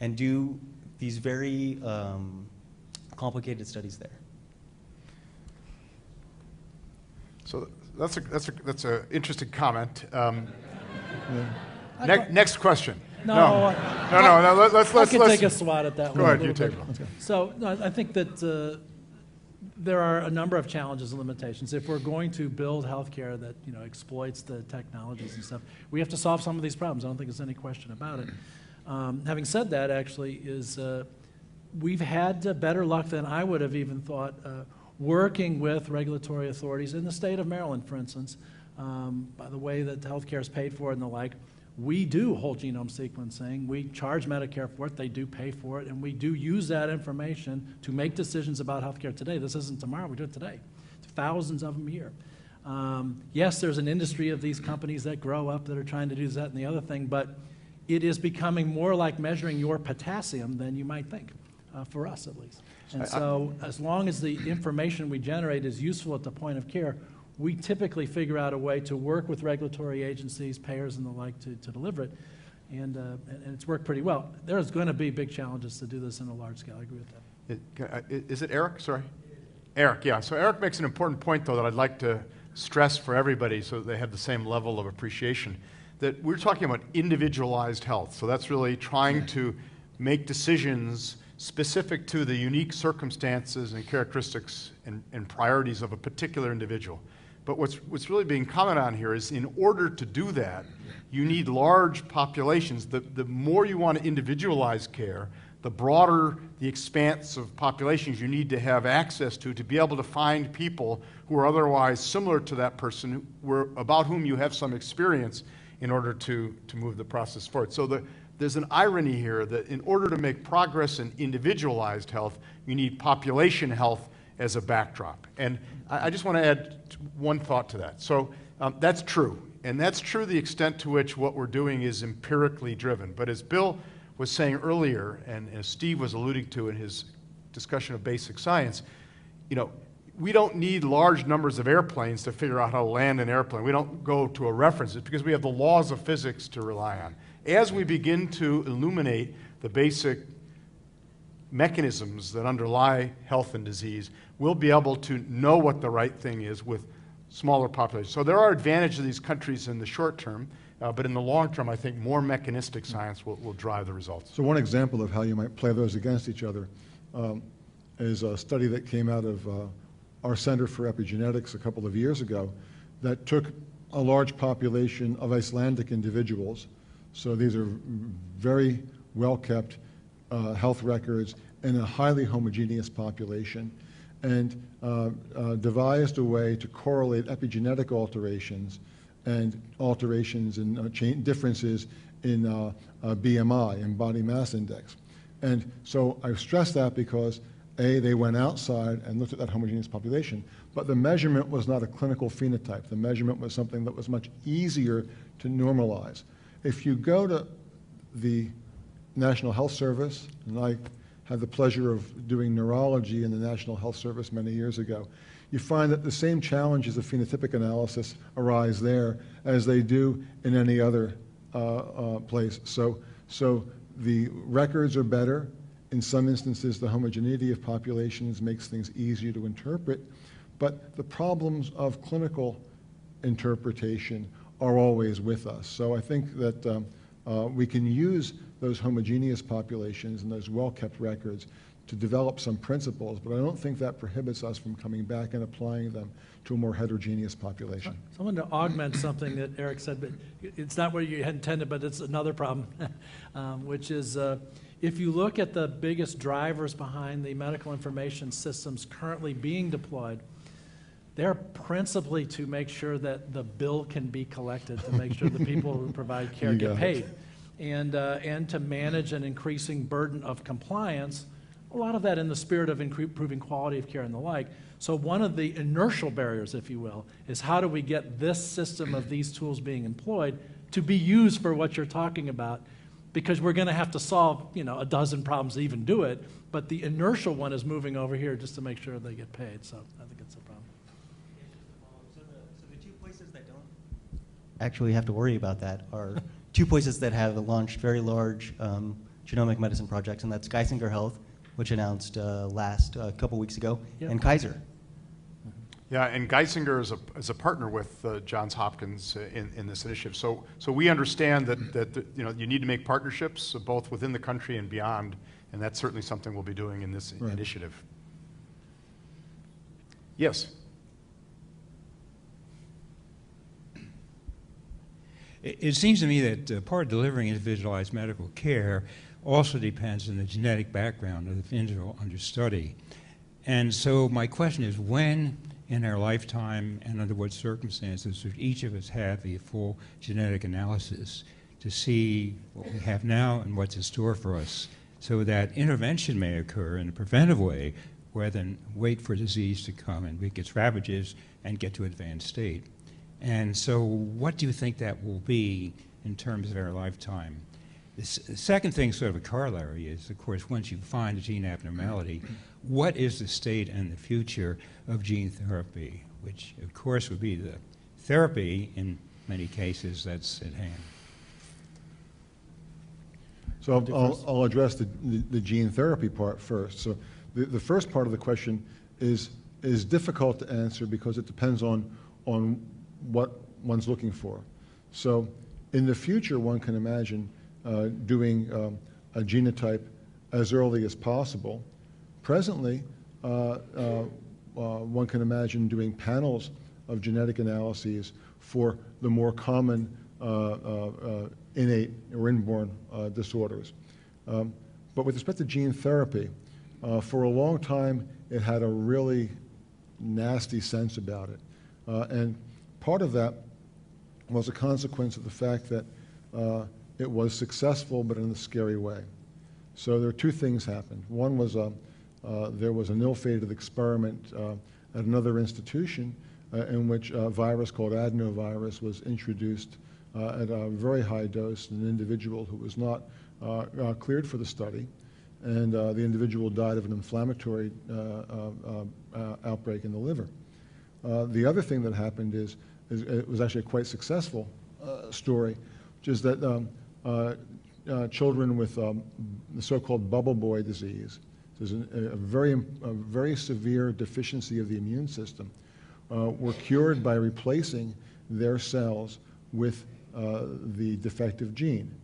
[SPEAKER 11] and do these very complicated studies there?
[SPEAKER 5] So that's an interesting comment. Next question.
[SPEAKER 6] No.
[SPEAKER 5] Let's
[SPEAKER 6] take a swat at that one.
[SPEAKER 5] Go ahead, you take one.
[SPEAKER 6] So I think that there are a number of challenges and limitations. If we're going to build healthcare that exploits the technologies and stuff, we have to solve some of these problems. I don't think there's any question about it. Having said that, actually, we've had better luck than I would have even thought working with regulatory authorities in the state of Maryland, for instance, by the way that healthcare is paid for and the like. We do whole genome sequencing. We charge Medicare for it. They do pay for it. And we do use that information to make decisions about healthcare today. This isn't tomorrow. We do it today. Thousands of them a year. Yes, there's an industry of these companies that grow up that are trying to do that and the other thing, but it is becoming more like measuring your potassium than you might think, for us at least. And so as long as the information we generate is useful at the point of care, we typically figure out a way to work with regulatory agencies, payers, and the like to deliver it, and it's worked pretty well. There's going to be big challenges to do this in a large scale. I agree with that.
[SPEAKER 5] Is it Eric? Sorry. Eric, yeah. So Eric makes an important point, though, that I'd like to stress for everybody so that they have the same level of appreciation, that we're talking about individualized health. So that's really trying to make decisions specific to the unique circumstances and characteristics and priorities of a particular individual. But what's really being commented on here is in order to do that, you need large populations. The more you want to individualize care, the broader the expanse of populations you need to have access to be able to find people who are otherwise similar to that person, about whom you have some experience in order to move the process forward. So there's an irony here that in order to make progress in individualized health, you need population health as a backdrop. And I just want to add one thought to that. So that's true. And that's true to the extent to which what we're doing is empirically driven. But as Bill was saying earlier, and as Steve was alluding to in his discussion of basic science, we don't need large numbers of airplanes to figure out how to land an airplane. We don't go to a reference. It's because we have the laws of physics to rely on. As we begin to illuminate the basic mechanisms that underlie health and disease, we'll be able to know what the right thing is with smaller populations. So there are advantages of these countries in the short term, but in the long term, I think more mechanistic science will drive the results.
[SPEAKER 7] So one example of how you might play those against each other is a study that came out of our Center for Epigenetics a couple of years ago that took a large population of Icelandic individuals. So these are very well-kept health records in a highly homogeneous population, and devised a way to correlate epigenetic alterations and alterations in differences in BMI, in body mass index. And so I stress that because they went outside and looked at that homogeneous population, but the measurement was not a clinical phenotype. The measurement was something that was much easier to normalize. If you go to the National Health Service, and I had the pleasure of doing neurology in the National Health Service many years ago, you find that the same challenges of phenotypic analysis arise there as they do in any other place. So the records are better. In some instances, the homogeneity of populations makes things easier to interpret, but the problems of clinical interpretation are always with us. So I think that we can use those homogeneous populations and those well-kept records to develop some principles, but I don't think that prohibits us from coming back and applying them to a more heterogeneous population.
[SPEAKER 6] So I wanted to augment something that Eric said, but it's not what you had intended, but it's another problem, which is if you look at the biggest drivers behind the medical information systems currently being deployed, they're principally to make sure that the bill can be collected, to make sure the people who provide care get paid, and to manage an increasing burden of compliance, a lot of that in the spirit of improving quality of care and the like. So one of the inertial barriers, if you will, is how do we get this system of these tools being employed to be used for what you're talking about, because we're going to have to solve, a dozen problems to even do it, but the inertial one is moving over here just to make sure they get paid. So I think it's a problem.
[SPEAKER 11] So the two places that don't actually have to worry about that are two places that have launched very large genomic medicine projects, and that's Geisinger Health, which announced last couple weeks ago, and Kaiser.
[SPEAKER 5] Yeah, and Geisinger is a partner with Johns Hopkins in this initiative. So we understand that you need to make partnerships both within the country and beyond, and that's certainly something we'll be doing in this initiative. Yes.
[SPEAKER 12] It seems to me that part of delivering individualized medical care also depends on the genetic background of the individual under study. And so my question is, when in our lifetime and under what circumstances should each of us have the full genetic analysis to see what we have now and what's in store for us, so that intervention may occur in a preventive way rather than wait for disease to come and wreak its ravages and get to advanced state. And so what do you think that will be in terms of our lifetime? The second thing, sort of a corollary, is, of course, once you find a gene abnormality, what is the state and the future of gene therapy, which, of course, would be the therapy in many cases that's at hand?
[SPEAKER 7] So I'll address the gene therapy part first. So the first part of the question is difficult to answer because it depends on what one's looking for. So in the future, one can imagine doing a genotype as early as possible. Presently, one can imagine doing panels of genetic analyses for the more common innate or inborn disorders. But with respect to gene therapy, for a long time, it had a really nasty sense about it. And part of that was a consequence of the fact that it was successful, but in a scary way. So there were two things happened. One was there was an ill-fated experiment at another institution in which a virus called adenovirus was introduced at a very high dose in an individual who was not cleared for the study. And the individual died of an inflammatory outbreak in the liver. The other thing that happened is it was actually a quite successful story, which is that children with the so-called bubble boy disease, there's a very severe deficiency of the immune system, were cured by replacing their cells with the defective gene.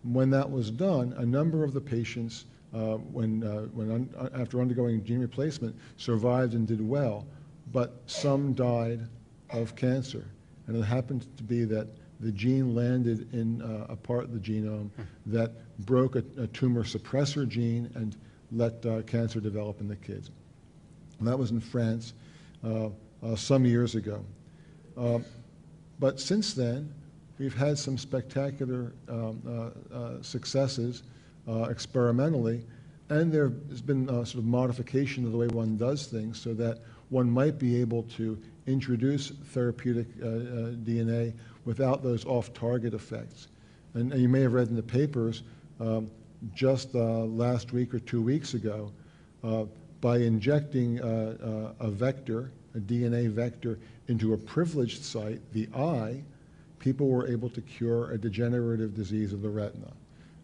[SPEAKER 7] When that was done, a number of the patients, after undergoing gene replacement, survived and did well, but some died of cancer. And it happened to be that the gene landed in a part of the genome that broke a tumor suppressor gene and let cancer develop in the kids. And that was in France some years ago. But since then, we've had some spectacular successes experimentally, and there has been sort of modification of the way one does things so that one might be able to introduce therapeutic DNA without those off-target effects. And you may have read in the papers just last week or 2 weeks ago, by injecting a vector, a DNA vector, into a privileged site, the eye, people were able to cure a degenerative disease of the retina.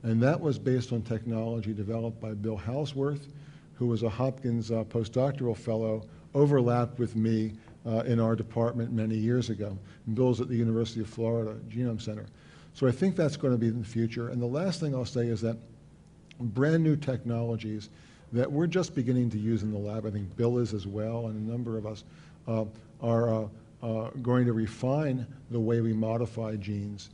[SPEAKER 7] And that was based on technology developed by Bill Halsworth, who was a Hopkins postdoctoral fellow, overlapped with me in our department many years ago. And Bill's at the University of Florida Genome Center. So I think that's going to be in the future. And the last thing I'll say is that brand new technologies that we're just beginning to use in the lab, I think Bill is as well, and a number of us are going to refine the way we modify genes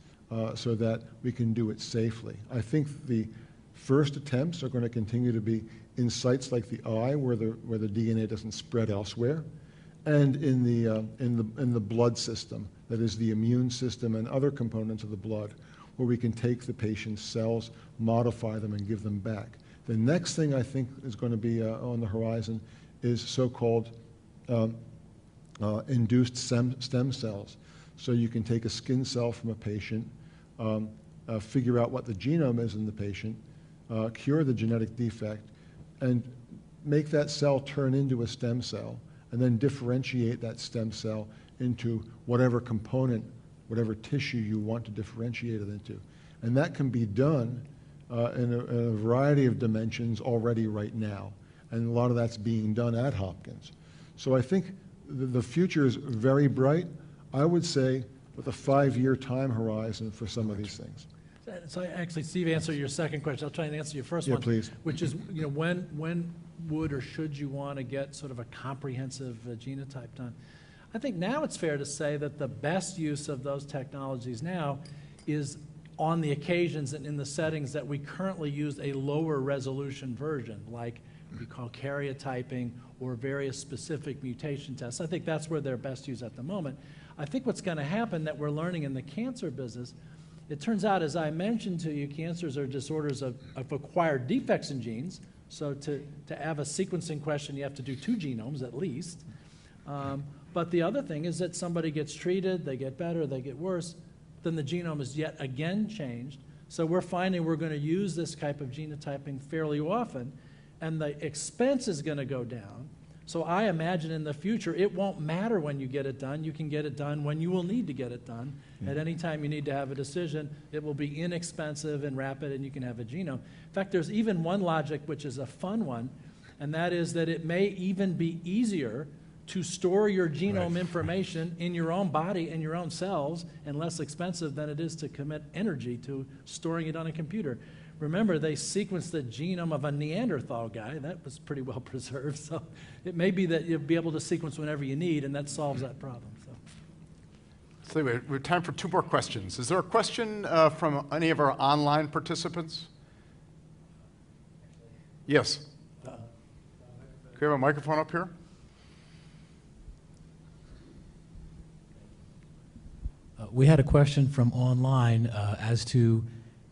[SPEAKER 7] so that we can do it safely. I think the first attempts are going to continue to be in sites like the eye, where the DNA doesn't spread elsewhere, and in the blood system, that is the immune system and other components of the blood, where we can take the patient's cells, modify them, and give them back. The next thing I think is going to be on the horizon is so-called induced stem cells. So you can take a skin cell from a patient, figure out what the genome is in the patient, cure the genetic defect, and make that cell turn into a stem cell, and then differentiate that stem cell into whatever component, whatever tissue you want to differentiate it into. And that can be done in a variety of dimensions already right now. And a lot of that's being done at Hopkins. So I think the future is very bright. I would say with a 5-year time horizon for some of these things.
[SPEAKER 6] So actually, Steve, answer your second question. I'll try and answer your first one.
[SPEAKER 7] Please.
[SPEAKER 6] Which is, when would or should you want to get sort of a comprehensive genotype done? I think now it's fair to say that the best use of those technologies now is on the occasions and in the settings that we currently use a lower resolution version, like we call karyotyping or various specific mutation tests. I think that's where they're best used at the moment. I think what's going to happen that we're learning in the cancer business, it turns out, as I mentioned to you, cancers are disorders of acquired defects in genes. So to have a sequencing question, you have to do 2 genomes at least. But the other thing is that somebody gets treated, they get better, they get worse, then the genome is yet again changed. So we're finding we're going to use this type of genotyping fairly often, and the expense is going to go down. So I imagine in the future, it won't matter when you get it done. You can get it done when you will need to get it done. At any time you need to have a decision, it will be inexpensive and rapid, and you can have a genome. In fact, there's even one logic which is a fun one, and that is that it may even be easier to store your genome information in your own body and your own cells, and less expensive than it is to commit energy to storing it on a computer. Remember, they sequenced the genome of a Neanderthal guy. That was pretty well preserved. So it may be that you'll be able to sequence whenever you need, and that solves that problem.
[SPEAKER 5] So anyway, we have time for 2 more questions. Is there a question from any of our online participants? Yes. Can we have a microphone up here?
[SPEAKER 13] We had a question from online as to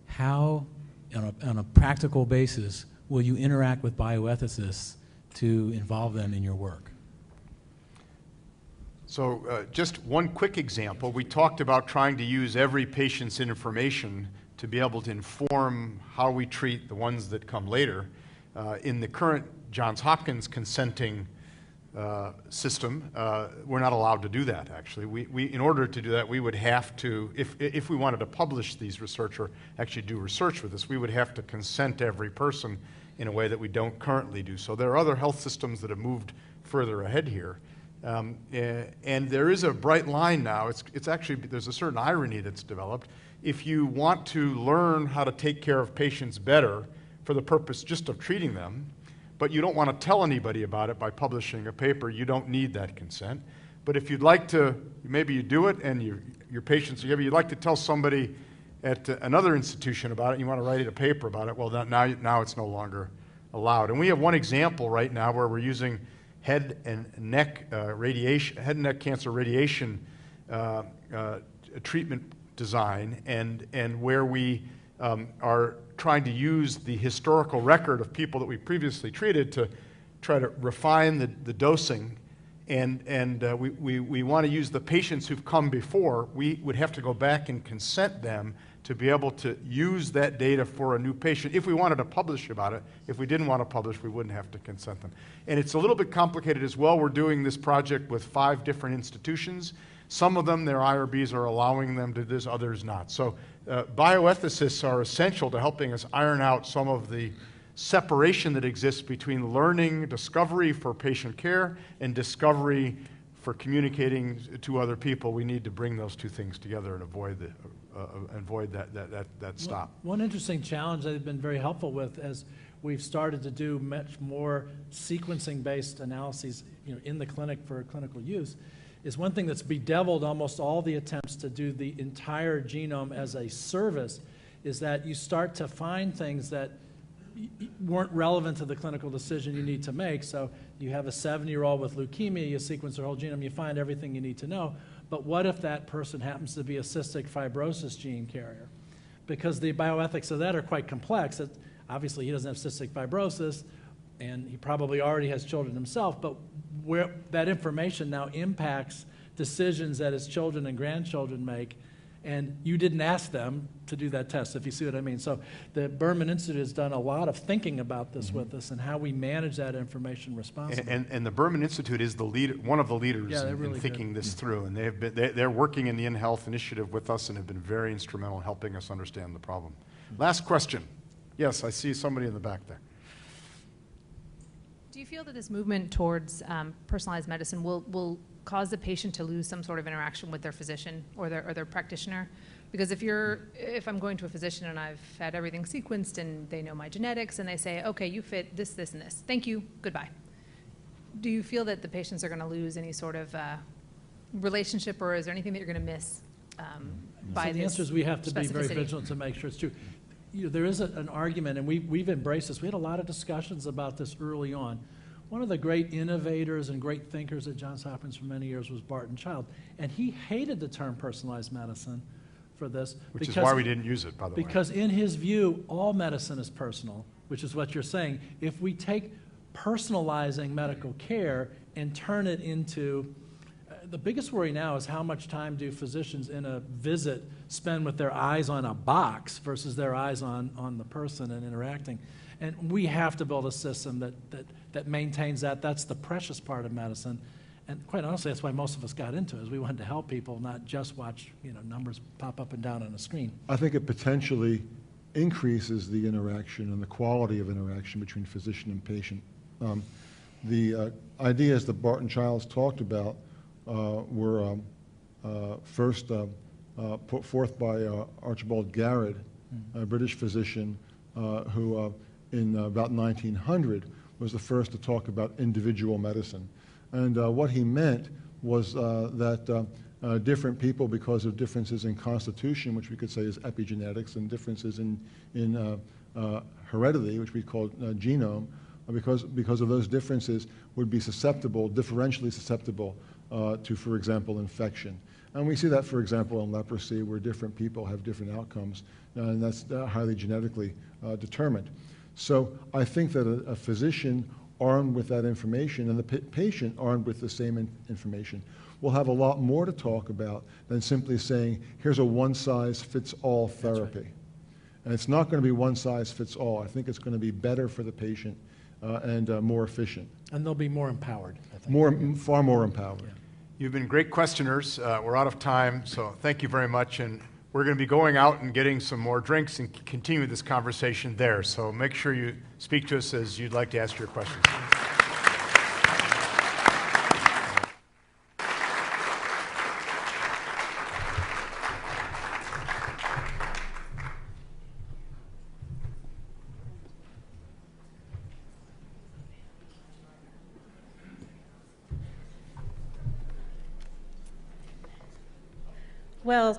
[SPEAKER 13] how, on a practical basis, will you interact with bioethicists to involve them in your work?
[SPEAKER 5] So just one quick example. We talked about trying to use every patient's information to be able to inform how we treat the ones that come later. In the current Johns Hopkins consenting system, we're not allowed to do that, actually. In order to do that, we would have to, if we wanted to publish these research or actually do research with this, we would have to consent every person in a way that we don't currently do. So there are other health systems that have moved further ahead here. And there is a bright line now. It's actually, there's a certain irony that's developed. If you want to learn how to take care of patients better for the purpose just of treating them, but you don't want to tell anybody about it by publishing a paper, you don't need that consent. But if you'd like to, maybe you do it and your patients, you'd like to tell somebody at another institution about it, and you want to write a paper about it, well, now it's no longer allowed. And we have one example right now where we're using head and neck cancer radiation treatment design, and where we are trying to use the historical record of people that we previously treated to try to refine the dosing, and we want to use the patients who've come before. We would have to go back and consent them to be able to use that data for a new patient. If we wanted to publish about it, if we didn't want to publish, we wouldn't have to consent them. And it's a little bit complicated as well. We're doing this project with 5 different institutions. Some of them, their IRBs are allowing them to do this, others not. So bioethicists are essential to helping us iron out some of the separation that exists between learning, discovery for patient care, and discovery for communicating to other people. We need to bring those two things together and avoid that stop.
[SPEAKER 6] One interesting challenge that they've been very helpful with as we've started to do much more sequencing-based analyses, in the clinic for clinical use, is one thing that's bedeviled almost all the attempts to do the entire genome as a service, is that you start to find things that weren't relevant to the clinical decision you need to make. So you have a 7-year-old with leukemia, you sequence their whole genome, you find everything you need to know. But what if that person happens to be a cystic fibrosis gene carrier? Because the bioethics of that are quite complex. Obviously, he doesn't have cystic fibrosis, and he probably already has children himself, but where that information now impacts decisions that his children and grandchildren make, and you didn't ask them to do that test, if you see what I mean. So the Berman Institute has done a lot of thinking about this with us and how we manage that information responsibly.
[SPEAKER 5] And the Berman Institute is the leader, one of the leaders in thinking this through, and they're working in the inHealth initiative with us and have been very instrumental in helping us understand the problem. Last question. Yes, I see somebody in the back there.
[SPEAKER 14] Do you feel that this movement towards personalized medicine will cause the patient to lose some sort of interaction with their physician or their practitioner? Because if I'm going to a physician and I've had everything sequenced and they know my genetics and they say, okay, you fit this, this, and this, thank you, goodbye. Do you feel that the patients are going to lose any sort of relationship, or is there anything that you're going to miss by this?
[SPEAKER 6] The answer is we have to be very vigilant to make sure it's true. There is an argument, and we've embraced this. We had a lot of discussions about this early on. One of the great innovators and great thinkers at Johns Hopkins for many years was Barton Child, and he hated the term personalized medicine for this.
[SPEAKER 5] Which is why we didn't use it, by the way.
[SPEAKER 6] Because in his view, all medicine is personal, which is what you're saying. If we take personalizing medical care and turn it into the biggest worry now is how much time do physicians in a visit spend with their eyes on a box versus their eyes on the person and interacting. And we have to build a system that maintains that. That's the precious part of medicine. And quite honestly, that's why most of us got into it, is we wanted to help people, not just watch numbers pop up and down on a screen.
[SPEAKER 7] I think it potentially increases the interaction and the quality of interaction between physician and patient. The ideas that Barton Childs talked about were first put forth by Archibald Garrett, a British physician who in about 1900 was the first to talk about individual medicine. And what he meant was that different people, because of differences in constitution, which we could say is epigenetics, and differences in heredity, which we call genome, because of those differences, would be susceptible, differentially susceptible to, for example, infection. And we see that, for example, in leprosy, where different people have different outcomes, and that's highly genetically determined. So I think that a physician armed with that information and the patient armed with the same information will have a lot more to talk about than simply saying, here's a one-size-fits-all therapy. Right. And it's not going to be one-size-fits-all. I think it's going to be better for the patient and more efficient.
[SPEAKER 13] And they'll be more empowered, I think.
[SPEAKER 7] Far more empowered. Yeah.
[SPEAKER 5] You've been great questioners. We're out of time, so thank you very much. And we're going to be going out and getting some more drinks and continue this conversation there. So make sure you speak to us as you'd like to ask your questions.
[SPEAKER 1] Well,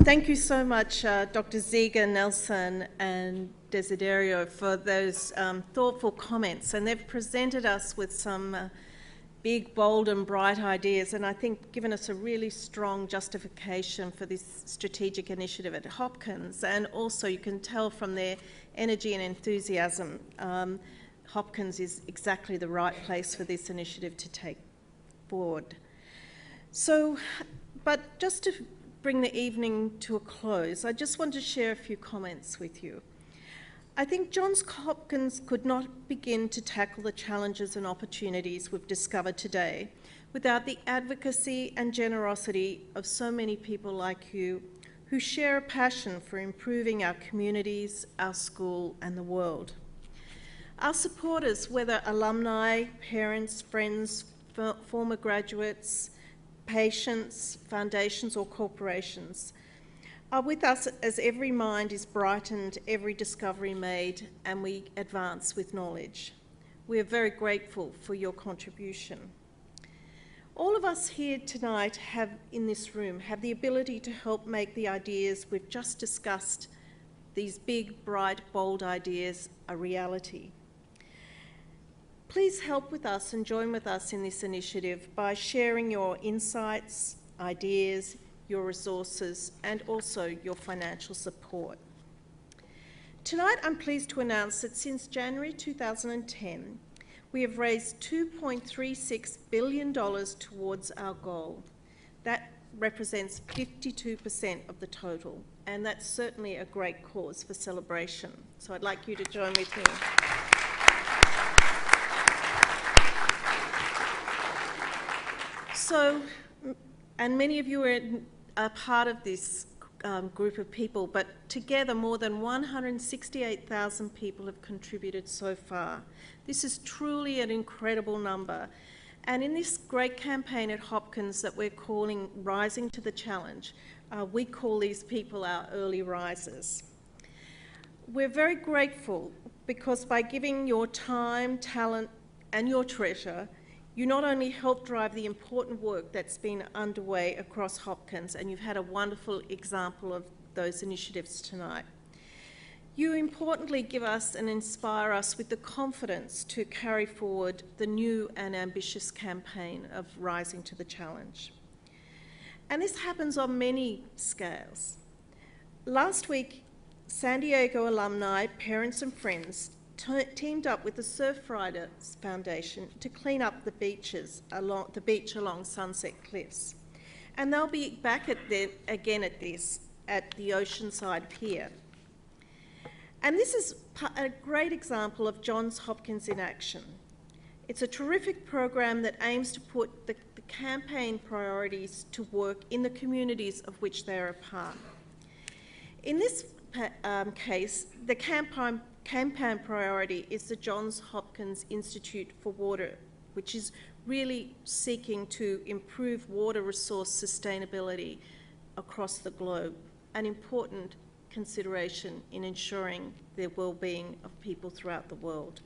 [SPEAKER 1] thank you so much, Dr. Zeger, Nelson, and Desiderio, for those thoughtful comments. And they've presented us with some big, bold, and bright ideas, and I think given us a really strong justification for this strategic initiative at Hopkins. And also, you can tell from their energy and enthusiasm, Hopkins is exactly the right place for this initiative to take forward. So, but just to bring the evening to a close, I just want to share a few comments with you. I think Johns Hopkins could not begin to tackle the challenges and opportunities we've discovered today without the advocacy and generosity of so many people like you who share a passion for improving our communities, our school, and the world. Our supporters, whether alumni, parents, friends, former graduates, patients, foundations, or corporations, are with us as every mind is brightened, every discovery made, and we advance with knowledge. We are very grateful for your contribution. All of us here tonight in this room have the ability to help make the ideas we've just discussed, these big, bright, bold ideas, a reality. Please help with us and join with us in this initiative by sharing your insights, ideas, your resources, and also your financial support. Tonight, I'm pleased to announce that since January 2010, we have raised $2.36 billion towards our goal. That represents 52% of the total, and that's certainly a great cause for celebration. So I'd like you to join with me. So, and many of you are part of this group of people, but together more than 168,000 people have contributed so far. This is truly an incredible number. And in this great campaign at Hopkins that we're calling Rising to the Challenge, we call these people our early risers. We're very grateful because by giving your time, talent, and your treasure, you not only help drive the important work that's been underway across Hopkins, and you've had a wonderful example of those initiatives tonight. You importantly give us and inspire us with the confidence to carry forward the new and ambitious campaign of Rising to the Challenge. And this happens on many scales. Last week, San Diego alumni, parents and friends teamed up with the Surfriders Foundation to clean up the beach along Sunset Cliffs. And they'll be back at the Oceanside Pier. And this is a great example of Johns Hopkins in action. It's a terrific program that aims to put the campaign priorities to work in the communities of which they're a part. In this case, the campaign priority is the Johns Hopkins Institute for Water, which is really seeking to improve water resource sustainability across the globe, an important consideration in ensuring the well-being of people throughout the world.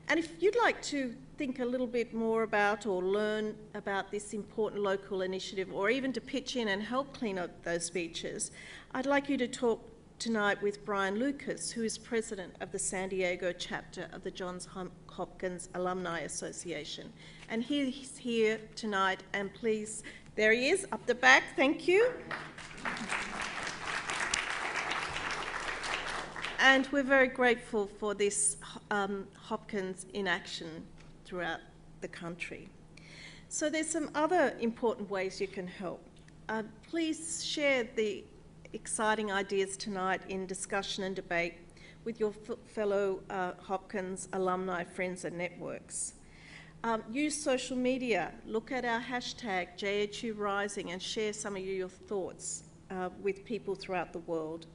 [SPEAKER 1] And if you'd like to think a little bit more about or learn about this important local initiative, or even to pitch in and help clean up those beaches, I'd like you to talk tonight with Brian Lucas, who is president of the San Diego chapter of the Johns Hopkins Alumni Association. And he's here tonight, and please, there he is, up the back, thank you. And we're very grateful for this Hopkins in action throughout the country. So there's some other important ways you can help. Please share the exciting ideas tonight in discussion and debate with your fellow Hopkins alumni friends and networks. Use social media, look at our hashtag JHU Rising and share some of your thoughts with people throughout the world.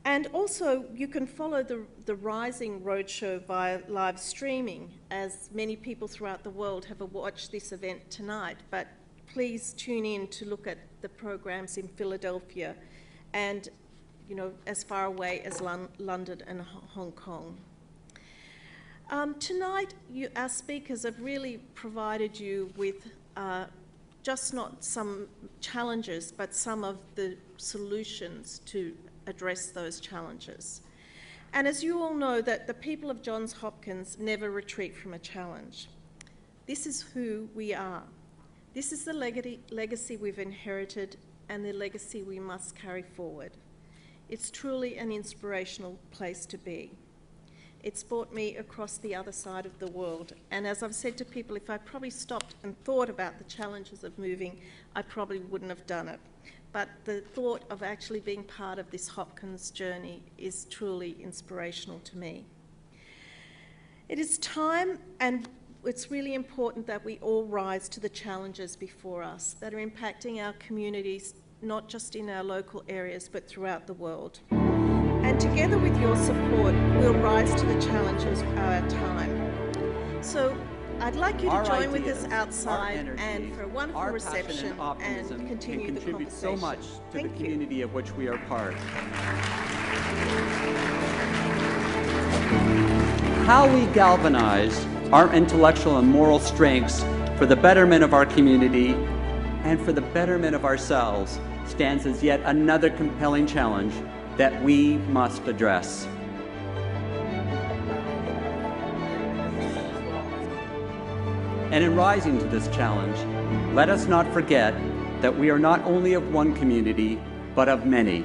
[SPEAKER 1] And also, you can follow the Rising Roadshow via live streaming, as many people throughout the world have watched this event tonight, but please tune in to look at the programs in Philadelphia and, you know, as far away as London and Hong Kong. Tonight, our speakers have really provided you with just not some challenges, but some of the solutions to address those challenges. And as you all know, that the people of Johns Hopkins never retreat from a challenge. This is who we are. This is the legacy we've inherited and the legacy we must carry forward. It's truly an inspirational place to be. It's brought me across the other side of the world. And as I've said to people, if I probably stopped and thought about the challenges of moving, I probably wouldn't have done it. But the thought of actually being part of this Hopkins journey is truly inspirational to me. It is time, and it's really important that we all rise to the challenges before us that are impacting our communities, not just in our local areas, but throughout the world. And together with your support, we'll rise to the challenges of our time. So I'd like you to join with us outside and for a wonderful reception and continue the conversation.
[SPEAKER 15] So much to the community of which we are part. How we galvanize our intellectual and moral strengths for the betterment of our community and for the betterment of ourselves stands as yet another compelling challenge that we must address. And in rising to this challenge, let us not forget that we are not only of one community, but of many.